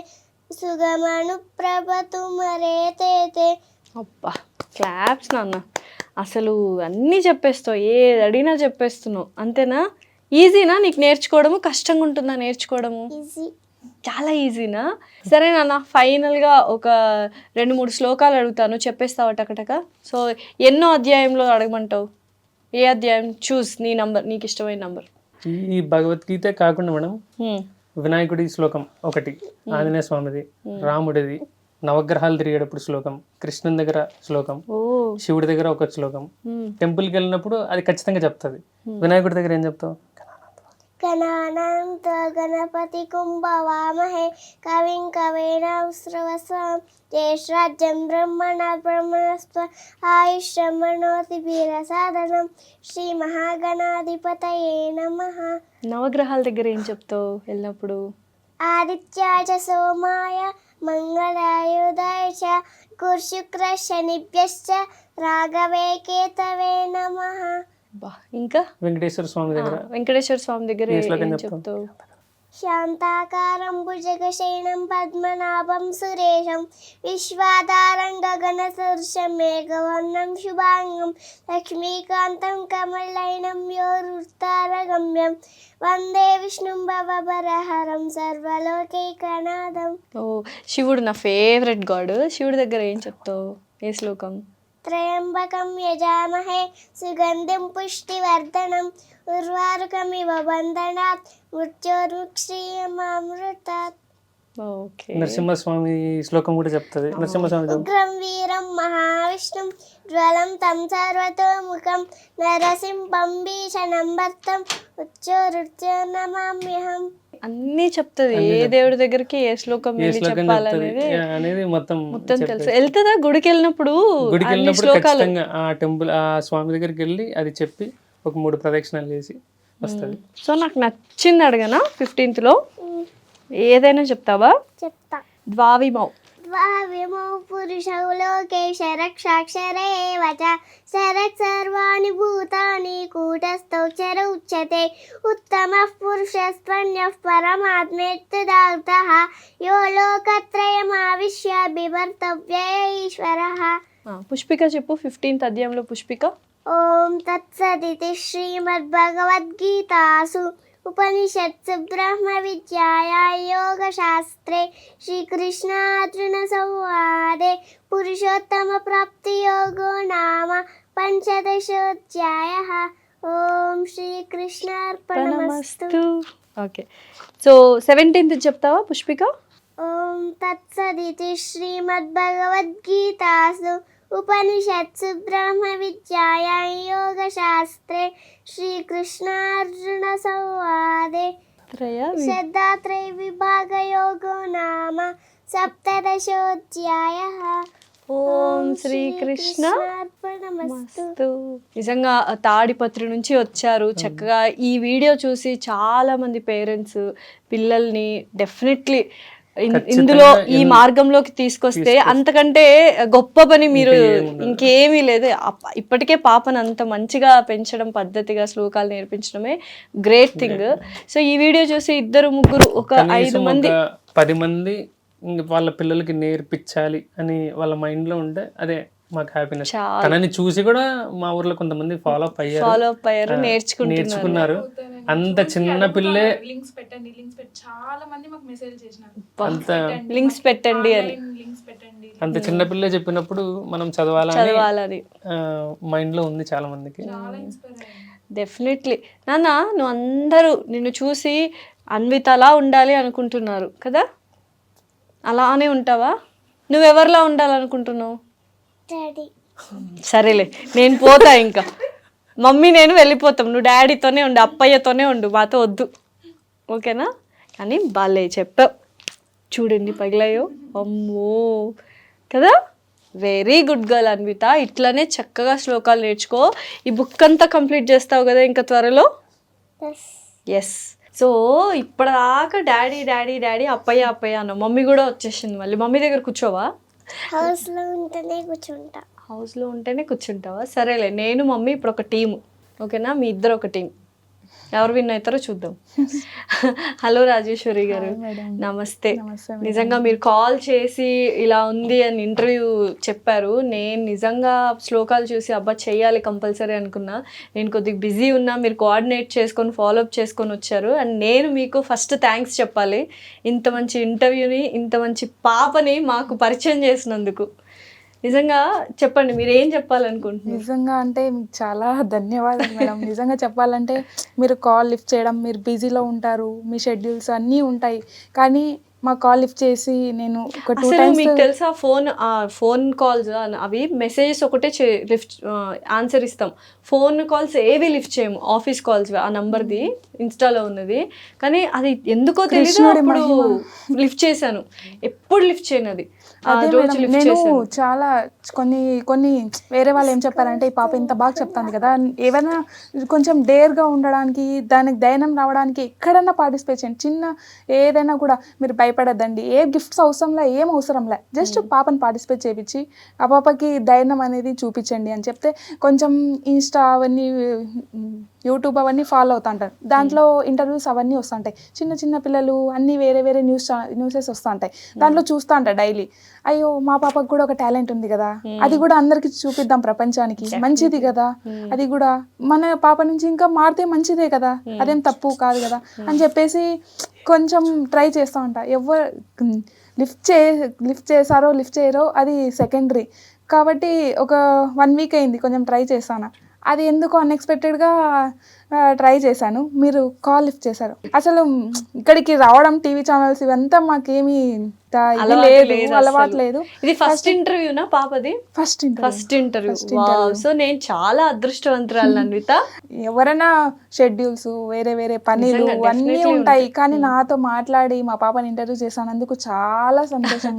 सुगम अनुप्रभ तुमरे ते అబ్బా క్లాప్స్ నాన్న, అసలు అన్నీ చెప్పేస్తావు, ఏది అడిగినా చెప్పేస్తున్నావు, అంతేనా? ఈజీనా నీకు నేర్చుకోవడము, కష్టంగా ఉంటుందా నేర్చుకోవడము? easy చాలా ఈజీనా? సరే నాన్న, ఫైనల్గా ఒక 2-3 శ్లోకాలు అడుగుతాను, చెప్పేస్తావా టకటక? సో ఎన్నో అధ్యాయంలో అడగమంటావు? ఏ అధ్యాయం? చూస్ నీ నంబర్, నీకు ఇష్టమైన నంబర్. ఈ భగవద్గీత కాకుండా మేడం వినాయకుడి శ్లోకం ఒకటి, ఆంజనేయ స్వామిది, రాముడిది, నవగ్రహాలు తిరిగేటప్పుడు శ్లోకం, కృష్ణుని దగ్గర శ్లోకం, ఓ శివుడి దగ్గర ఒక శ్లోకం, టెంపుల్కి వెళ్ళినప్పుడు అది ఖచ్చితంగా చెప్తుంది. వినాయకుడి దగ్గర ఏం చెప్తావు? गणानां गणपति कुम्भवामहे कविं कवीनामुश्रवस्वं ज्येष्ठराज्यं ब्रह्मणा ब्रह्मणस्त्व आयुष्यमनोतिभिरसाधनं श्रीमहागणाधिपतये नमः. నవగ్రహాల దగ్గర ఏం చెప్తావు వెళ్ళినప్పుడు? आदित्याय च सोमाय मङ्गलायुधाय च गुरुशुक्रशनिभ्यश्च राघवे केतवे नमः. బా, ఇంకా వెంకటేశ్వర స్వామి దగ్గర వెంకటేశ్వర స్వామి దగ్గర ఏ శ్లోకం ఏం చెప్తావు? చెప్తావు? शान्ताकारं भुजगशयनं पद्मनाभं सुरेशं विश्वाधारं गगनसदृशं मेघवर्णं शुभाङ्गं लक्ष्मीकान्तं कमलनयनं योरुत्तारगम्यं वन्दे विष्णुं भवभयहरं सर्वलोकैकनाथं. ఓ శివుడు నా ఫేవరెట్ గాడ్, శివుడి దగ్గర ఏం చెప్తావు? ఏ శ్లోకం? त्र्यम्बकं यजामहे सुगन्धिं पुष्टिवर्धनम् उर्वारुकमिव बन्धनात् मृत्योर्मुक्षीयमामृतात्. ఓకే, నరసింహస్వామి శ్లోకం కూడా చెప్తుంది. నరసింహస్వామి उग्रं वीरं महाविष्णुं ज्वलं तं सर्वतोमुखं नरसिंहं भीषणं भर्तं उच्चोरुच्यो नमाम्यहम्. అన్నీ చెప్తుంది. ఏ దేవుడి దగ్గరికి ఏ శ్లోకం ఏ వెళ్ళి శ్లోకం చెప్పాలనేది చెప్తుంది అనేది మొత్తం తెలుసు. వెళ్తుందా గుడికి వెళ్ళినప్పుడు? గుడికి అన్ని వెళ్ళినప్పుడు శ్లోకాలు. ఖచ్చితంగా ఆ టెంపుల్ ఆ స్వామి దగ్గరికి వెళ్ళి అది చెప్పి ఒక 3 ప్రదక్షిణాలు చేసి వస్తుంది. సో నాకు నచ్చింది అడగనా? 15th లో ఏదైనా చెప్తావా? చెప్తా. ద్వావిమౌ. द्वाविमौ पुरुषौ लोकेश रक्षाक्षरे एव च शरक् सर्वाणि भूतानि कूटस्थोऽक्षर उच्यते उत्तमः पुरुषस्त्वन्यः परमात्मेत्युदाहृतः यो लोकत्रयमाविश्य बिभर्तव्य ईश्वरः. పుష్పిక చెప్పు. 15th అధ్యాయంలో పుష్పిక. ॐ तत्सदिति श्रीमद्भगवद्गीतासु उपनिषत्सु ब्रह्मविद्यायां योगशास्त्रे श्रीकृष्णार्जुनसंवादे पुरुषोत्तमप्राप्तियोगो नाम 15ोऽध्यायः. ॐ श्रीकृष्णार्पणमस्तु. ఓకే, సో 17th చెప్తావా పుష్పిక? ॐ तत्सदिति श्रीमद्भगवद्गीतासु उपनिषत्सु ब्रह्मविद्यायां योगशास्त्रे श्रीकृष्णार्जुनसंवादे श्रद्धात्रयविभागयोगो नाम 17ोऽध्यायः. ఓం శ్రీకృష్ణ అర్పణమస్తు. నిజంగా తాడిపత్రి నుంచి వచ్చారు చక్కగా. ఈ వీడియో చూసి చాలా మంది పేరెంట్స్ పిల్లల్ని డెఫినెట్లీ ఇందులో ఈ మార్గంలోకి తీసుకొస్తే అంతకంటే గొప్ప పని మీరు ఇంకేమీ లేదు. ఇప్పటికే పాపను అంత మంచిగా పెంచడం, పద్ధతిగా శ్లోకాలు నేర్పించడమే గ్రేట్ థింగ్. సో ఈ వీడియో చూసి 2-3 ఒక 5 మంది 10 మంది వాళ్ళ పిల్లలకి నేర్పించాలి అని వాళ్ళ మైండ్ లో ఉంటే అదే మాకు హ్యాపీనెస్. తనని చూసి కూడా మా ఊర్లో కొంతమంది ఫాలో అప్ అయ్యారు, నేర్చుకున్నారు. అంత చిన్న పిల్లే చాలా మంది మాకు మెసేజ్ చేసినారు, అంత లింక్స్ పెట్టండి అని. అంత చిన్న పిల్లే చెప్పినప్పుడు మనం చదవాలని మైండ్ లో ఉంది చాలా మందికి. డెఫినెట్లీ నాన్న, నువ్వు అందరూ నిన్ను చూసి అన్విత అలా ఉండాలి అనుకుంటున్నారు కదా? అలానే ఉంటావా? నువ్వెవరిలా ఉండాలనుకుంటున్నావు? డాడీ. సరేలే, నేను పోతా. ఇంకా మమ్మీ నేను వెళ్ళిపోతాం. నువ్వు డాడీతోనే ఉండు, అప్పయ్యతోనే ఉండు, మాతో వద్దు, ఓకేనా? కానీ బాలే చెప్పావు. చూడండి పగిలాయో, అమ్మో కదా. Very good girl Anvitha. ఇట్లానే చక్కగా శ్లోకాలు నేర్చుకో. ఈ బుక్ అంతా కంప్లీట్ చేస్తావు కదా ఇంకా త్వరలో? ఎస్. సో ఇప్పటిదాకా daddy daddy daddy Appayya Appayya అన్న, మమ్మీ కూడా వచ్చేసింది. మళ్ళీ మమ్మీ దగ్గర కూర్చోవా? హౌస్లో ఉంటేనే కూర్చుంటా. హౌస్లో ఉంటేనే కూర్చుంటావా? సరేలే, నేను మమ్మీ ఇప్పుడు ఒక టీము, ఓకేనా? మీ ఇద్దరు ఒక టీం, ఎవరు విన్ అవుతారో చూద్దాం. హలో రాజేశ్వరి గారు, మేడం. నమస్తే. నమస్తే మేడం. నిజంగా మీరు కాల్ చేసి ఇలా ఉంది అని ఇంటర్వ్యూ చెప్పారు. నేను నిజంగా శ్లోకాలు చూసి అబ్బా చెయ్యాలి కంపల్సరీ అనుకున్నా. నేను కొద్దిగా బిజీ ఉన్నా, మీరు కోఆర్డినేట్ చేసుకొని ఫాలోఅప్ చేసుకొని వచ్చారు. అండ్ నేను మీకు ఫస్ట్ థ్యాంక్స్ చెప్పాలి, ఇంత మంచి ఇంటర్వ్యూని, ఇంత మంచి పాపని మాకు పరిచయం చేసినందుకు. నిజంగా చెప్పండి, మీరు ఏం చెప్పాలనుకుంటున్నారు? నిజంగా అంటే మీకు చాలా ధన్యవాదాలు మేడం. నిజంగా చెప్పాలంటే మీరు కాల్ లిఫ్ట్ చేయడం, మీరు బిజీలో ఉంటారు, మీ షెడ్యూల్స్ అన్నీ ఉంటాయి, కానీ మా కాల్ లిఫ్ట్ చేసి నేను ఒక 2 అసలు times మీకు తెలుసా, ఫోన్ కాల్స్ అవి మెసేజెస్ ఒకటే లిఫ్ట్ ఆన్సర్ ఇస్తాం, ఫోన్ కాల్స్ ఏవి లిఫ్ట్ చేయము. ఆఫీస్ కాల్స్ ఆ నంబర్ది ఇన్స్టాలో ఉన్నది, కానీ అది ఎందుకో తెలియదు కృష్ణుడి అప్పుడు మహిమ. లిఫ్ట్ చేశాను, ఎప్పుడు లిఫ్ట్ చేయను. అది అదే రోజు మేడం, లిఫ్ట్ నేను చేశాను. చాలా కొన్ని వేరే వాళ్ళు ఏం చెప్పారంటే ఈ పాప ఇంత బాగా చెప్తాను కదా, ఏమైనా కొంచెం డేర్గా ఉండడానికి, దానికి ధైర్యం రావడానికి ఎక్కడైనా పార్టిసిపేట్ చేయండి. చిన్న ఏదైనా కూడా మీరు భయపడద్దండి, ఏ గిఫ్ట్స్ అవసరంలే, ఏం అవసరంలే, జస్ట్ పాపని పార్టిసిపేట్ చేయించి ఆ పాపకి ధైర్యం అనేది చూపించండి అని చెప్తే, కొంచెం ఇన్స్టా అవన్నీ, యూట్యూబ్ అవన్నీ ఫాలో అవుతా ఉంటారు, దాంట్లో ఇంటర్వ్యూస్ అవన్నీ వస్తుంటాయి. చిన్న చిన్న పిల్లలు అన్నీ వేరే వేరే న్యూసెస్ వస్తూ ఉంటాయి, దాంట్లో చూస్తూ ఉంటాయి డైలీ. అయ్యో మా పాపకు కూడా ఒక టాలెంట్ ఉంది కదా, అది కూడా అందరికి చూపిద్దాం ప్రపంచానికి, మంచిది కదా, అది కూడా మన పాప నుంచి ఇంకా మారితే మంచిదే కదా, అదేం తప్పు కాదు కదా అని చెప్పేసి కొంచెం ట్రై చేస్తూ ఉంటా. ఎవరు లిఫ్ట్ చేశారో లిఫ్ట్ చేయరో అది సెకండరీ. కాబట్టి ఒక 1 week అయింది కొంచెం ట్రై చేస్తాను, అది ఎందుకో అన్ఎక్స్పెక్టెడ్గా ట్రై చేశాను, మీరు కాల్ లిఫ్ట్ చేశారు. అసలు ఇక్కడికి రావడం, టీవీ ఛానల్స్ ఇవంతా మాకేమీ అలవాటు లేదు. ఇది ఫస్ట్ ఇంటర్వ్యూనా పాపది? First interview. సో నేను చాలా అదృష్టవంతురాలు అన్విత. ఎవరైనా షెడ్యూల్స్, వేరే వేరే పనులు అన్నీ ఉంటాయి, కానీ నాతో మాట్లాడి మా పాపని ఇంటర్వ్యూ చేశానందుకు చాలా సంతోషం,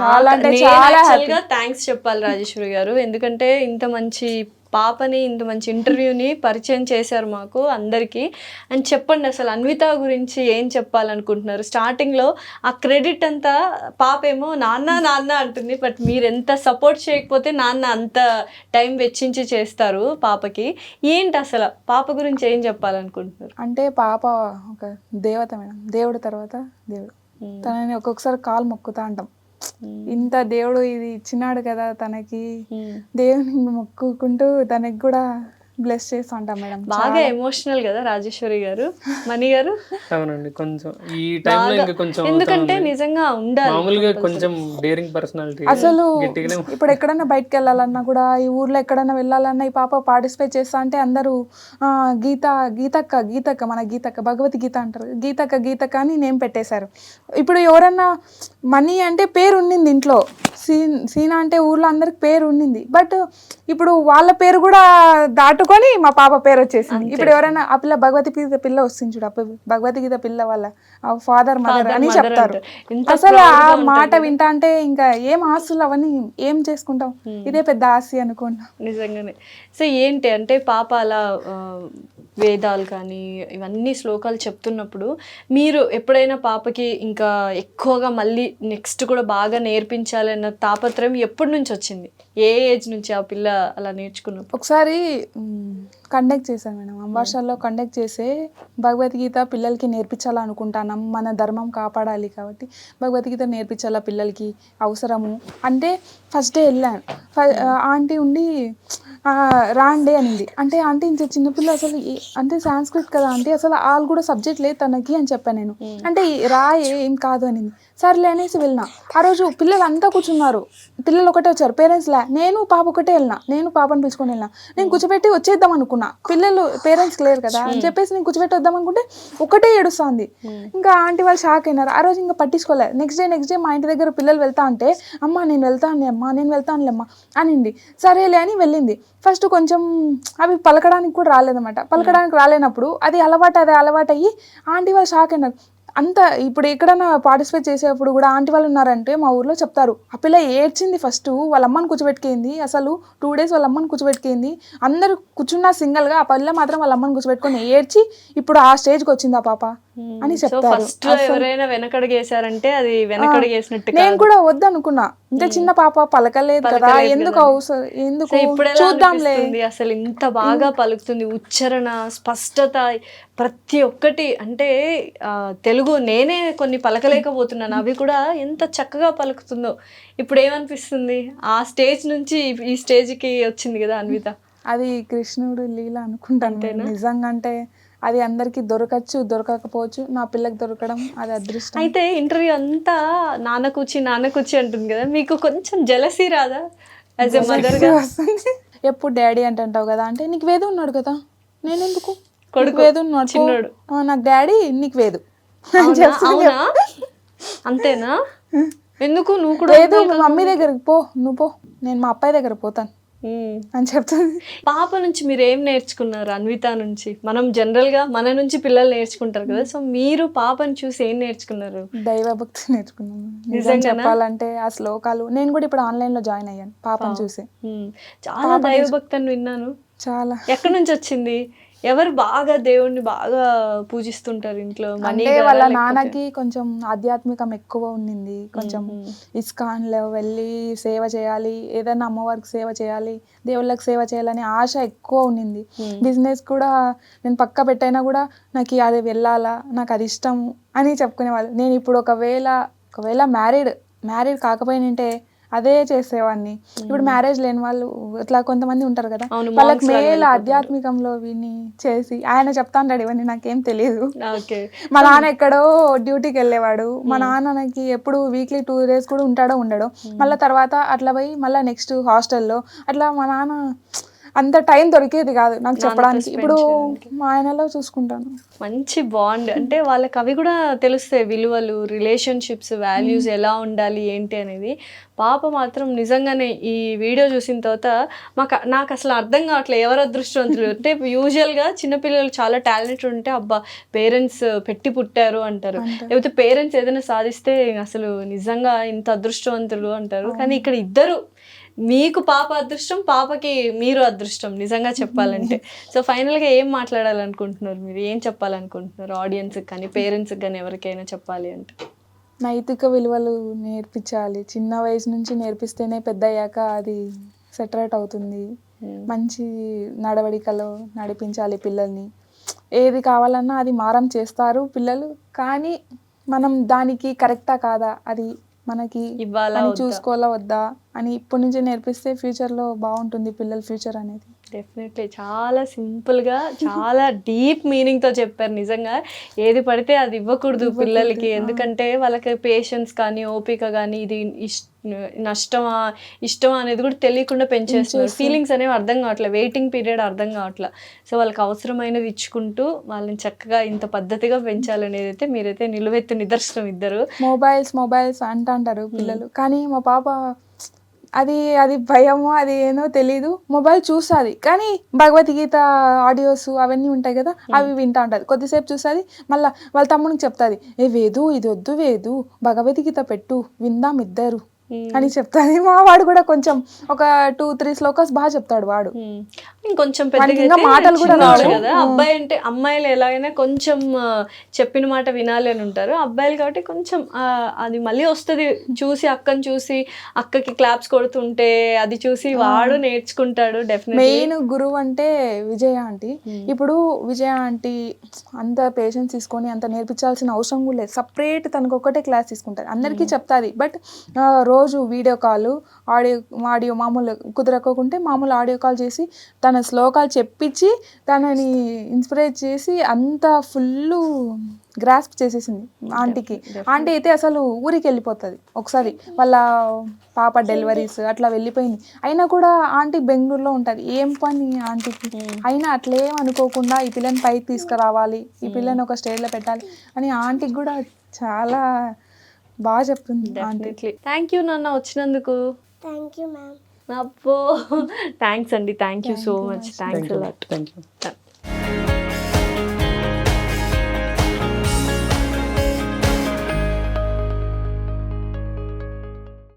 చాలా అంటే చాలా హ్యాపీ. థ్యాంక్స్ చెప్పాలి రాజేశ్వరి గారు, ఎందుకంటే ఇంత మంచి పాపని, ఇంత మంచి ఇంటర్వ్యూని పరిచయం చేశారు మాకు అందరికీ. అని చెప్పండి, అసలు అన్విత గురించి ఏం చెప్పాలనుకుంటున్నారు? స్టార్టింగ్లో ఆ క్రెడిట్ అంతా పాప ఏమో నాన్న నాన్న అంటుంది, బట్ మీరు ఎంత సపోర్ట్ చేయకపోతే నాన్న అంత టైం వెచ్చించి చేస్తారు పాపకి. ఏంటి అసలు పాప గురించి ఏం చెప్పాలనుకుంటున్నారు? అంటే పాప ఒక దేవత మేడం, దేవుడి తర్వాత దేవుడు. తనని ఒక్కొక్కసారి కాలు మొక్కుతా అంటాం, ఇంత దేవుడు ఇది ఇచ్చినాడు కదా తనకి, దేవుని మొక్కుకుంటూ తనకి కూడా బ్లెస్ చేస్తూ ఉంటాం మేడం. బాగా ఎమోషనల్ కదా రాజేశ్వరి గారు. మణి గారు? అవునండి, కొంచెం ఈ టైంలో ఇంకా కొంచెం, ఎందుకంటే నిజంగా ఉండాలి మామూలుగా కొంచెం డేరింగ్ పర్సనాలిటీ. అసలు ఇప్పుడు ఎక్కడైనా బయటకు వెళ్ళాలన్నా కూడా, ఈ ఊర్లో ఎక్కడైనా వెళ్ళాలన్నా ఈ పాప పార్టిసిపేట్ చేస్తా అంటే అందరూ గీతక్క మన గీతక్క, భగవతి గీత అంటారు, గీతక్క అని నేమ్ పెట్టేశారు. ఇప్పుడు ఎవరన్నా మనీ అంటే పేరు ఉండింది ఇంట్లో, సీనా అంటే ఊర్లో అందరికి పేరు ఉండింది, బట్ ఇప్పుడు వాళ్ళ పేరు కూడా దాటుకొని మా పాప పేరు వచ్చేసింది. ఇప్పుడు ఎవరైనా ఆ పిల్ల భగవతి గీత పిల్ల వస్తుంది చూడు, భగవతి గీత పిల్ల వాళ్ళ ఫాదర్ మదర్ అని చెప్తారు. అసలు ఆ మాట వింటా అంటే ఇంకా ఏం ఆస్తులు అవన్నీ ఏం చేసుకుంటాం, ఇదే పెద్ద ఆస్తి అనుకుంటాం నిజంగానే. సో ఏంటి అంటే పాప అలా వేదాలు కానీ ఇవన్నీ శ్లోకాలు చెప్తున్నప్పుడు మీరు ఎప్పుడైనా పాపకి ఇంకా ఎక్కువగా మళ్ళీ నెక్స్ట్ కూడా బాగా నేర్పించాలి అన్న తాపత్రయం ఎప్పటి నుంచి వచ్చింది? ఏ ఏజ్ నుంచి ఆ పిల్ల అలా నేర్చుకున్నప్పుడు? ఒకసారి కండక్ట్ చేశాను మేడం, అంబార్షాల్లో కండక్ట్ చేసే భగవద్గీత పిల్లలకి నేర్పించాలనుకుంటున్నాం, మన ధర్మం కాపాడాలి కాబట్టి భగవద్గీత నేర్పించాలా పిల్లలకి అవసరము అంటే ఫస్ట్ డే వెళ్ళాను. ఆంటీ ఉండి రాండే అనింది. అంటే ఆంటీ ఇంత చిన్నపిల్ల అసలు అంటే సాంస్క్రిట్ కదా ఆంటీ, అసలు వాళ్ళు కూడా సబ్జెక్ట్ లేదు తనకి అని చెప్పాను నేను. అంటే ఏం కాదు అనింది. సర్లే అనేసి వెళ్ళినా. ఆ రోజు పిల్లలు అంతా కూర్చున్నారు, పిల్లలు ఒకటే వచ్చారు, పేరెంట్స్ నేను పాప ఒకటే వెళ్ళినా, నేను పాపను పిలుచుకొని వెళ్ళినా. నేను కూర్చోబెట్టి వచ్చేద్దాం అనుకున్నా, పిల్లలు పేరెంట్స్ లేరు కదా అని చెప్పేసి నేను కూర్చోబెట్టి వద్దాం అనుకుంటే ఒకటే ఏడుస్తుంది. ఇంకా ఆంటీ వాళ్ళు షాక్ అయినారు. ఆ రోజు ఇంకా పట్టించుకోలేదు. నెక్స్ట్ డే మా ఇంటి దగ్గర పిల్లలు వెళ్తా అంటే అమ్మ నేను వెళ్తానులేమ్మా అనింది. సరేలే అని వెళ్ళింది. ఫస్ట్ కొంచెం అవి పలకడానికి కూడా రాలేదన్నమాట. పలకడానికి రాలేనప్పుడు అది అలవాటు అయ్యి ఆంటీ వాళ్ళు షాక్ అయినారు. అంత ఇప్పుడు ఎక్కడైనా పార్టిసిపేట్ చేసేటప్పుడు కూడా ఆంటీ వాళ్ళు ఉన్నారంటే మా ఊర్లో చెప్తారు, ఆ పిల్ల ఏడ్చింది ఫస్ట్, వాళ్ళ అమ్మని కూర్చోబెట్టుకుంది, అసలు 2 days వాళ్ళ అమ్మని కూర్చోబెట్టుకుంది, అందరూ కూర్చున్నా సింగల్గా, ఆ పిల్ల మాత్రం వాళ్ళ అమ్మని కూర్చోబెట్టుకొని ఏడ్చి ఇప్పుడు ఆ స్టేజ్కి వచ్చింది ఆ పాప అని చెప్తారు. ఎవరైనా వెనకడుగేసారంటే అది వెనకడుగేసినట్టు. నేను కూడా వద్దనుకున్నా, ఇంత చిన్న పాప పలకలేదు కదా, పలకలేదు ఎందుకు కదా. అవసరం, ఎందుకు సో ఇప్పుడు ఎలా చూద్దాంలే. అనిపిస్తుంది అసలు ఇంత బాగా పలుకుతుంది, ఉచ్చారణ స్పష్టత ప్రతి ఒక్కటి. అంటే తెలుగు నేనే కొన్ని పలకలేకపోతున్నాను, అవి కూడా ఎంత చక్కగా పలుకుతుందో. ఇప్పుడు ఏమనిపిస్తుంది ఆ స్టేజ్ నుంచి ఈ స్టేజ్కి వచ్చింది కదా అన్విత? అది కృష్ణుడు లీల అనుకుంటాను నేను. నిజంగా అంటే అది అందరికి దొరకచ్చు, దొరకకపోవచ్చు. నా పిల్లకి దొరకడం అది అదృష్టం. అయితే ఇంటర్వ్యూ అంతా నాన్న కూర్చి అంటుంది కదా, మీకు కొంచెం జలసీ రాదా యాజ్ ఎ మదర్ గా? వస్తుంది. ఎప్పుడు డాడీ అంటావు కదా, అంటే నీకు వేదు ఉన్నాడు కదా, నేను ఎందుకు కొడుకు వేదు ఉన్నాడు చిన్నోడు. నాకు డాడీ, నీకు వేదు అవునా? అంతేనా? ఎందుకు నువ్వు కూడా లేదు, మమ్మీ దగ్గరికి పో, నువ్వు పో, నేను మా అబ్బాయి దగ్గర పోతాను అని చెప్తుంది. పాప నుంచి మీరు ఏం నేర్చుకున్నారు? అన్విత నుంచి మనం జనరల్ గా మన నుంచి పిల్లలు నేర్చుకుంటారు కదా, సో మీరు పాపని చూసి ఏం నేర్చుకున్నారు? దైవభక్తి నేర్చుకున్నాను నిజం చెప్పాలంటే. ఆ శ్లోకాలు నేను కూడా ఇప్పుడు ఆన్లైన్ లో జాయిన్ అయ్యాను పాపని చూసి. చాలా దైవభక్తి అని విన్నాను. చాలా. ఎక్కడి నుంచి వచ్చింది? ఎవరు బాగా దేవుణ్ణి బాగా పూజిస్తుంటారు ఇంట్లో? అంటే వాళ్ళ నాన్నకి కొంచెం ఆధ్యాత్మికం ఎక్కువ ఉండింది, కొంచెం ఇస్కాన్లో వెళ్ళి సేవ చేయాలి, ఏదైనా అమ్మవారికి సేవ చేయాలి, దేవుళ్ళకి సేవ చేయాలని ఆశ ఎక్కువ ఉండింది. బిజినెస్ కూడా నేను పక్క పెట్టైనా కూడా నాకు అది వెళ్ళాలా, నాకు అది ఇష్టం అని చెప్పుకునేవాళ్ళు. నేను ఇప్పుడు ఒకవేళ మ్యారీడ్ కాకపోయినంటే అదే చేసేవాడిని. ఇప్పుడు మ్యారేజ్ లేని వాళ్ళు ఇట్లా కొంతమంది ఉంటారు కదా, వాళ్ళకి మేల్ ఆధ్యాత్మికంలో విని చేసి ఆయన చెప్తాంటాడు ఇవన్నీ, నాకేం తెలియదు. మా నాన్న ఎక్కడో డ్యూటీకి వెళ్ళేవాడు, మా నాన్నకి ఎప్పుడు వీక్లీ 2 days కూడా ఉంటాడో ఉండడో, మళ్ళీ తర్వాత అట్లా పోయి మళ్ళీ నెక్స్ట్ హాస్టల్లో అట్లా మా నాన్న అంత టైం దొరికేది కాదు నాకు చెప్పడానికి. ఇప్పుడు మా ఆయనలో చూసుకుంటాను. మంచి బాండ్, అంటే వాళ్ళకి అవి కూడా తెలుస్తాయి, విలువలు, రిలేషన్షిప్స్, వాల్యూస్ ఎలా ఉండాలి ఏంటి అనేది. పాప మాత్రం నిజంగానే ఈ వీడియో చూసిన తర్వాత నాకు అసలు అర్థం కావట్లేదు ఎవరు అదృష్టవంతులు అంటే. యూజువల్గా చిన్నపిల్లలు చాలా టాలెంట్ ఉంటే అబ్బా పేరెంట్స్ పెట్టి పుట్టారు అంటారు, లేకపోతే పేరెంట్స్ ఏదైనా సాధిస్తే అసలు నిజంగా ఇంత అదృష్టవంతులు అంటారు. కానీ ఇక్కడ ఇద్దరు, మీకు పాప అదృష్టం, పాపకి మీరు అదృష్టం నిజంగా చెప్పాలంటే. సో ఫైనల్గా ఏం మాట్లాడాలనుకుంటున్నారు మీరు? ఏం చెప్పాలనుకుంటున్నారు ఆడియన్స్కి కానీ పేరెంట్స్కి కానీ ఎవరికైనా చెప్పాలి అంటే? నైతిక విలువలు నేర్పించాలి, చిన్న వయసు నుంచి నేర్పిస్తేనే పెద్ద అయ్యాక అది సెటరేట్ అవుతుంది. మంచి నడవడికలో నడిపించాలి పిల్లల్ని. ఏది కావాలన్నా అది మారం చేస్తారు పిల్లలు, కానీ మనం దానికి కరెక్టా కాదా, అది మనకి అని చూసుకోవాలా వద్దా అని ఇప్పటి నుంచే నేర్పిస్తే ఫ్యూచర్లో బాగుంటుంది పిల్లల ఫ్యూచర్ అనేది. డెఫినెట్లీ చాలా సింపుల్గా చాలా డీప్ మీనింగ్తో చెప్పారు. నిజంగా ఏది పడితే అది ఇవ్వకూడదు పిల్లలకి, ఎందుకంటే వాళ్ళకి పేషెన్స్ కానీ ఓపిక కానీ ఇది ఇష్టమా అనేది కూడా తెలియకుండా పెంచేస్తున్నారు. ఫీలింగ్స్ అనేవి అర్థం కావట్లేదు, వెయిటింగ్ పీరియడ్ అర్థం కావట్లేదు. సో వాళ్ళకి అవసరమైనది ఇచ్చుకుంటూ వాళ్ళని చక్కగా ఇంత పద్ధతిగా పెంచాలనేది అయితే మీరైతే నిలువెత్తు నిదర్శనం. ఇద్దరు మొబైల్స్ అంటారు పిల్లలు, కానీ మా పాప అది భయమో అది ఏనో తెలీదు, మొబైల్ చూస్తుంది కానీ భగవద్గీత ఆడియోస్ అవన్నీ ఉంటాయి కదా అవి వింటా ఉంటుంది. కొద్దిసేపు చూస్తుంది, మళ్ళీ వాళ్ళ తమ్ముడికి చెప్తుంది, వేదు ఇది వద్దు, వేదు భగవద్గీత పెట్టు విందాం ఇద్దరు అని చెప్తాను. మా వాడు కూడా కొంచెం ఒక 2-3 శ్లోకాస్ బాగా చెప్తాడు వాడు. ఇంకొంచెం పెద్దగా మాటలు కూడా కదా. అబ్బాయి అంటే అమ్మాయిలు ఎలాగైనా కొంచెం చెప్పిన మాట వినాలి అని ఉంటారు, అబ్బాయిలు కాబట్టి కొంచెం అది మళ్ళీ వస్తుంది. చూసి అక్కని చూసి అక్కకి క్లాప్స్ కొడుతుంటే అది చూసి వాడు నేర్చుకుంటాడు. డెఫినెట్లీ మెయిన్ గురువు అంటే విజయ ఆంటీ. ఇప్పుడు విజయ ఆంటీ అంత పేషెన్స్ తీసుకొని అంత నేర్పించాల్సిన అవసరం కూడా లేదు, సపరేట్ తనకు ఒక్కటే క్లాస్ తీసుకుంటారు, అందరికీ చెప్తాది. బట్ రోజు వీడియో కాల్ ఆడియో మామూలు కుదరకోకుంటే మామూలు ఆడియో కాల్ చేసి తన శ్లోకాలు చెప్పించి తనని ఇన్స్పైర్ చేసి అంత ఫుల్ గ్రాస్ప్ చేసేసింది ఆంటీకి. ఆంటీ అయితే అసలు ఊరికి వెళ్ళిపోతుంది ఒకసారి, వాళ్ళ పాప డెలివరీస్ అట్లా వెళ్ళిపోయింది. అయినా కూడా ఆంటీ బెంగళూరులో ఉంటుంది, ఏం పని ఆంటీకి, అయినా అట్లేం అనుకోకుండా ఈ పిల్లని పైకి తీసుకురావాలి, ఈ పిల్లని ఒక స్టేజ్లో పెట్టాలి అని ఆంటీకి కూడా చాలా బాగా చెప్తుంది. థ్యాంక్ యూ నాన్న వచ్చినందుకు. Thank you ma'am. అబ్బో థ్యాంక్స్ అండి, thank you so much, thanks a lot. Thank you.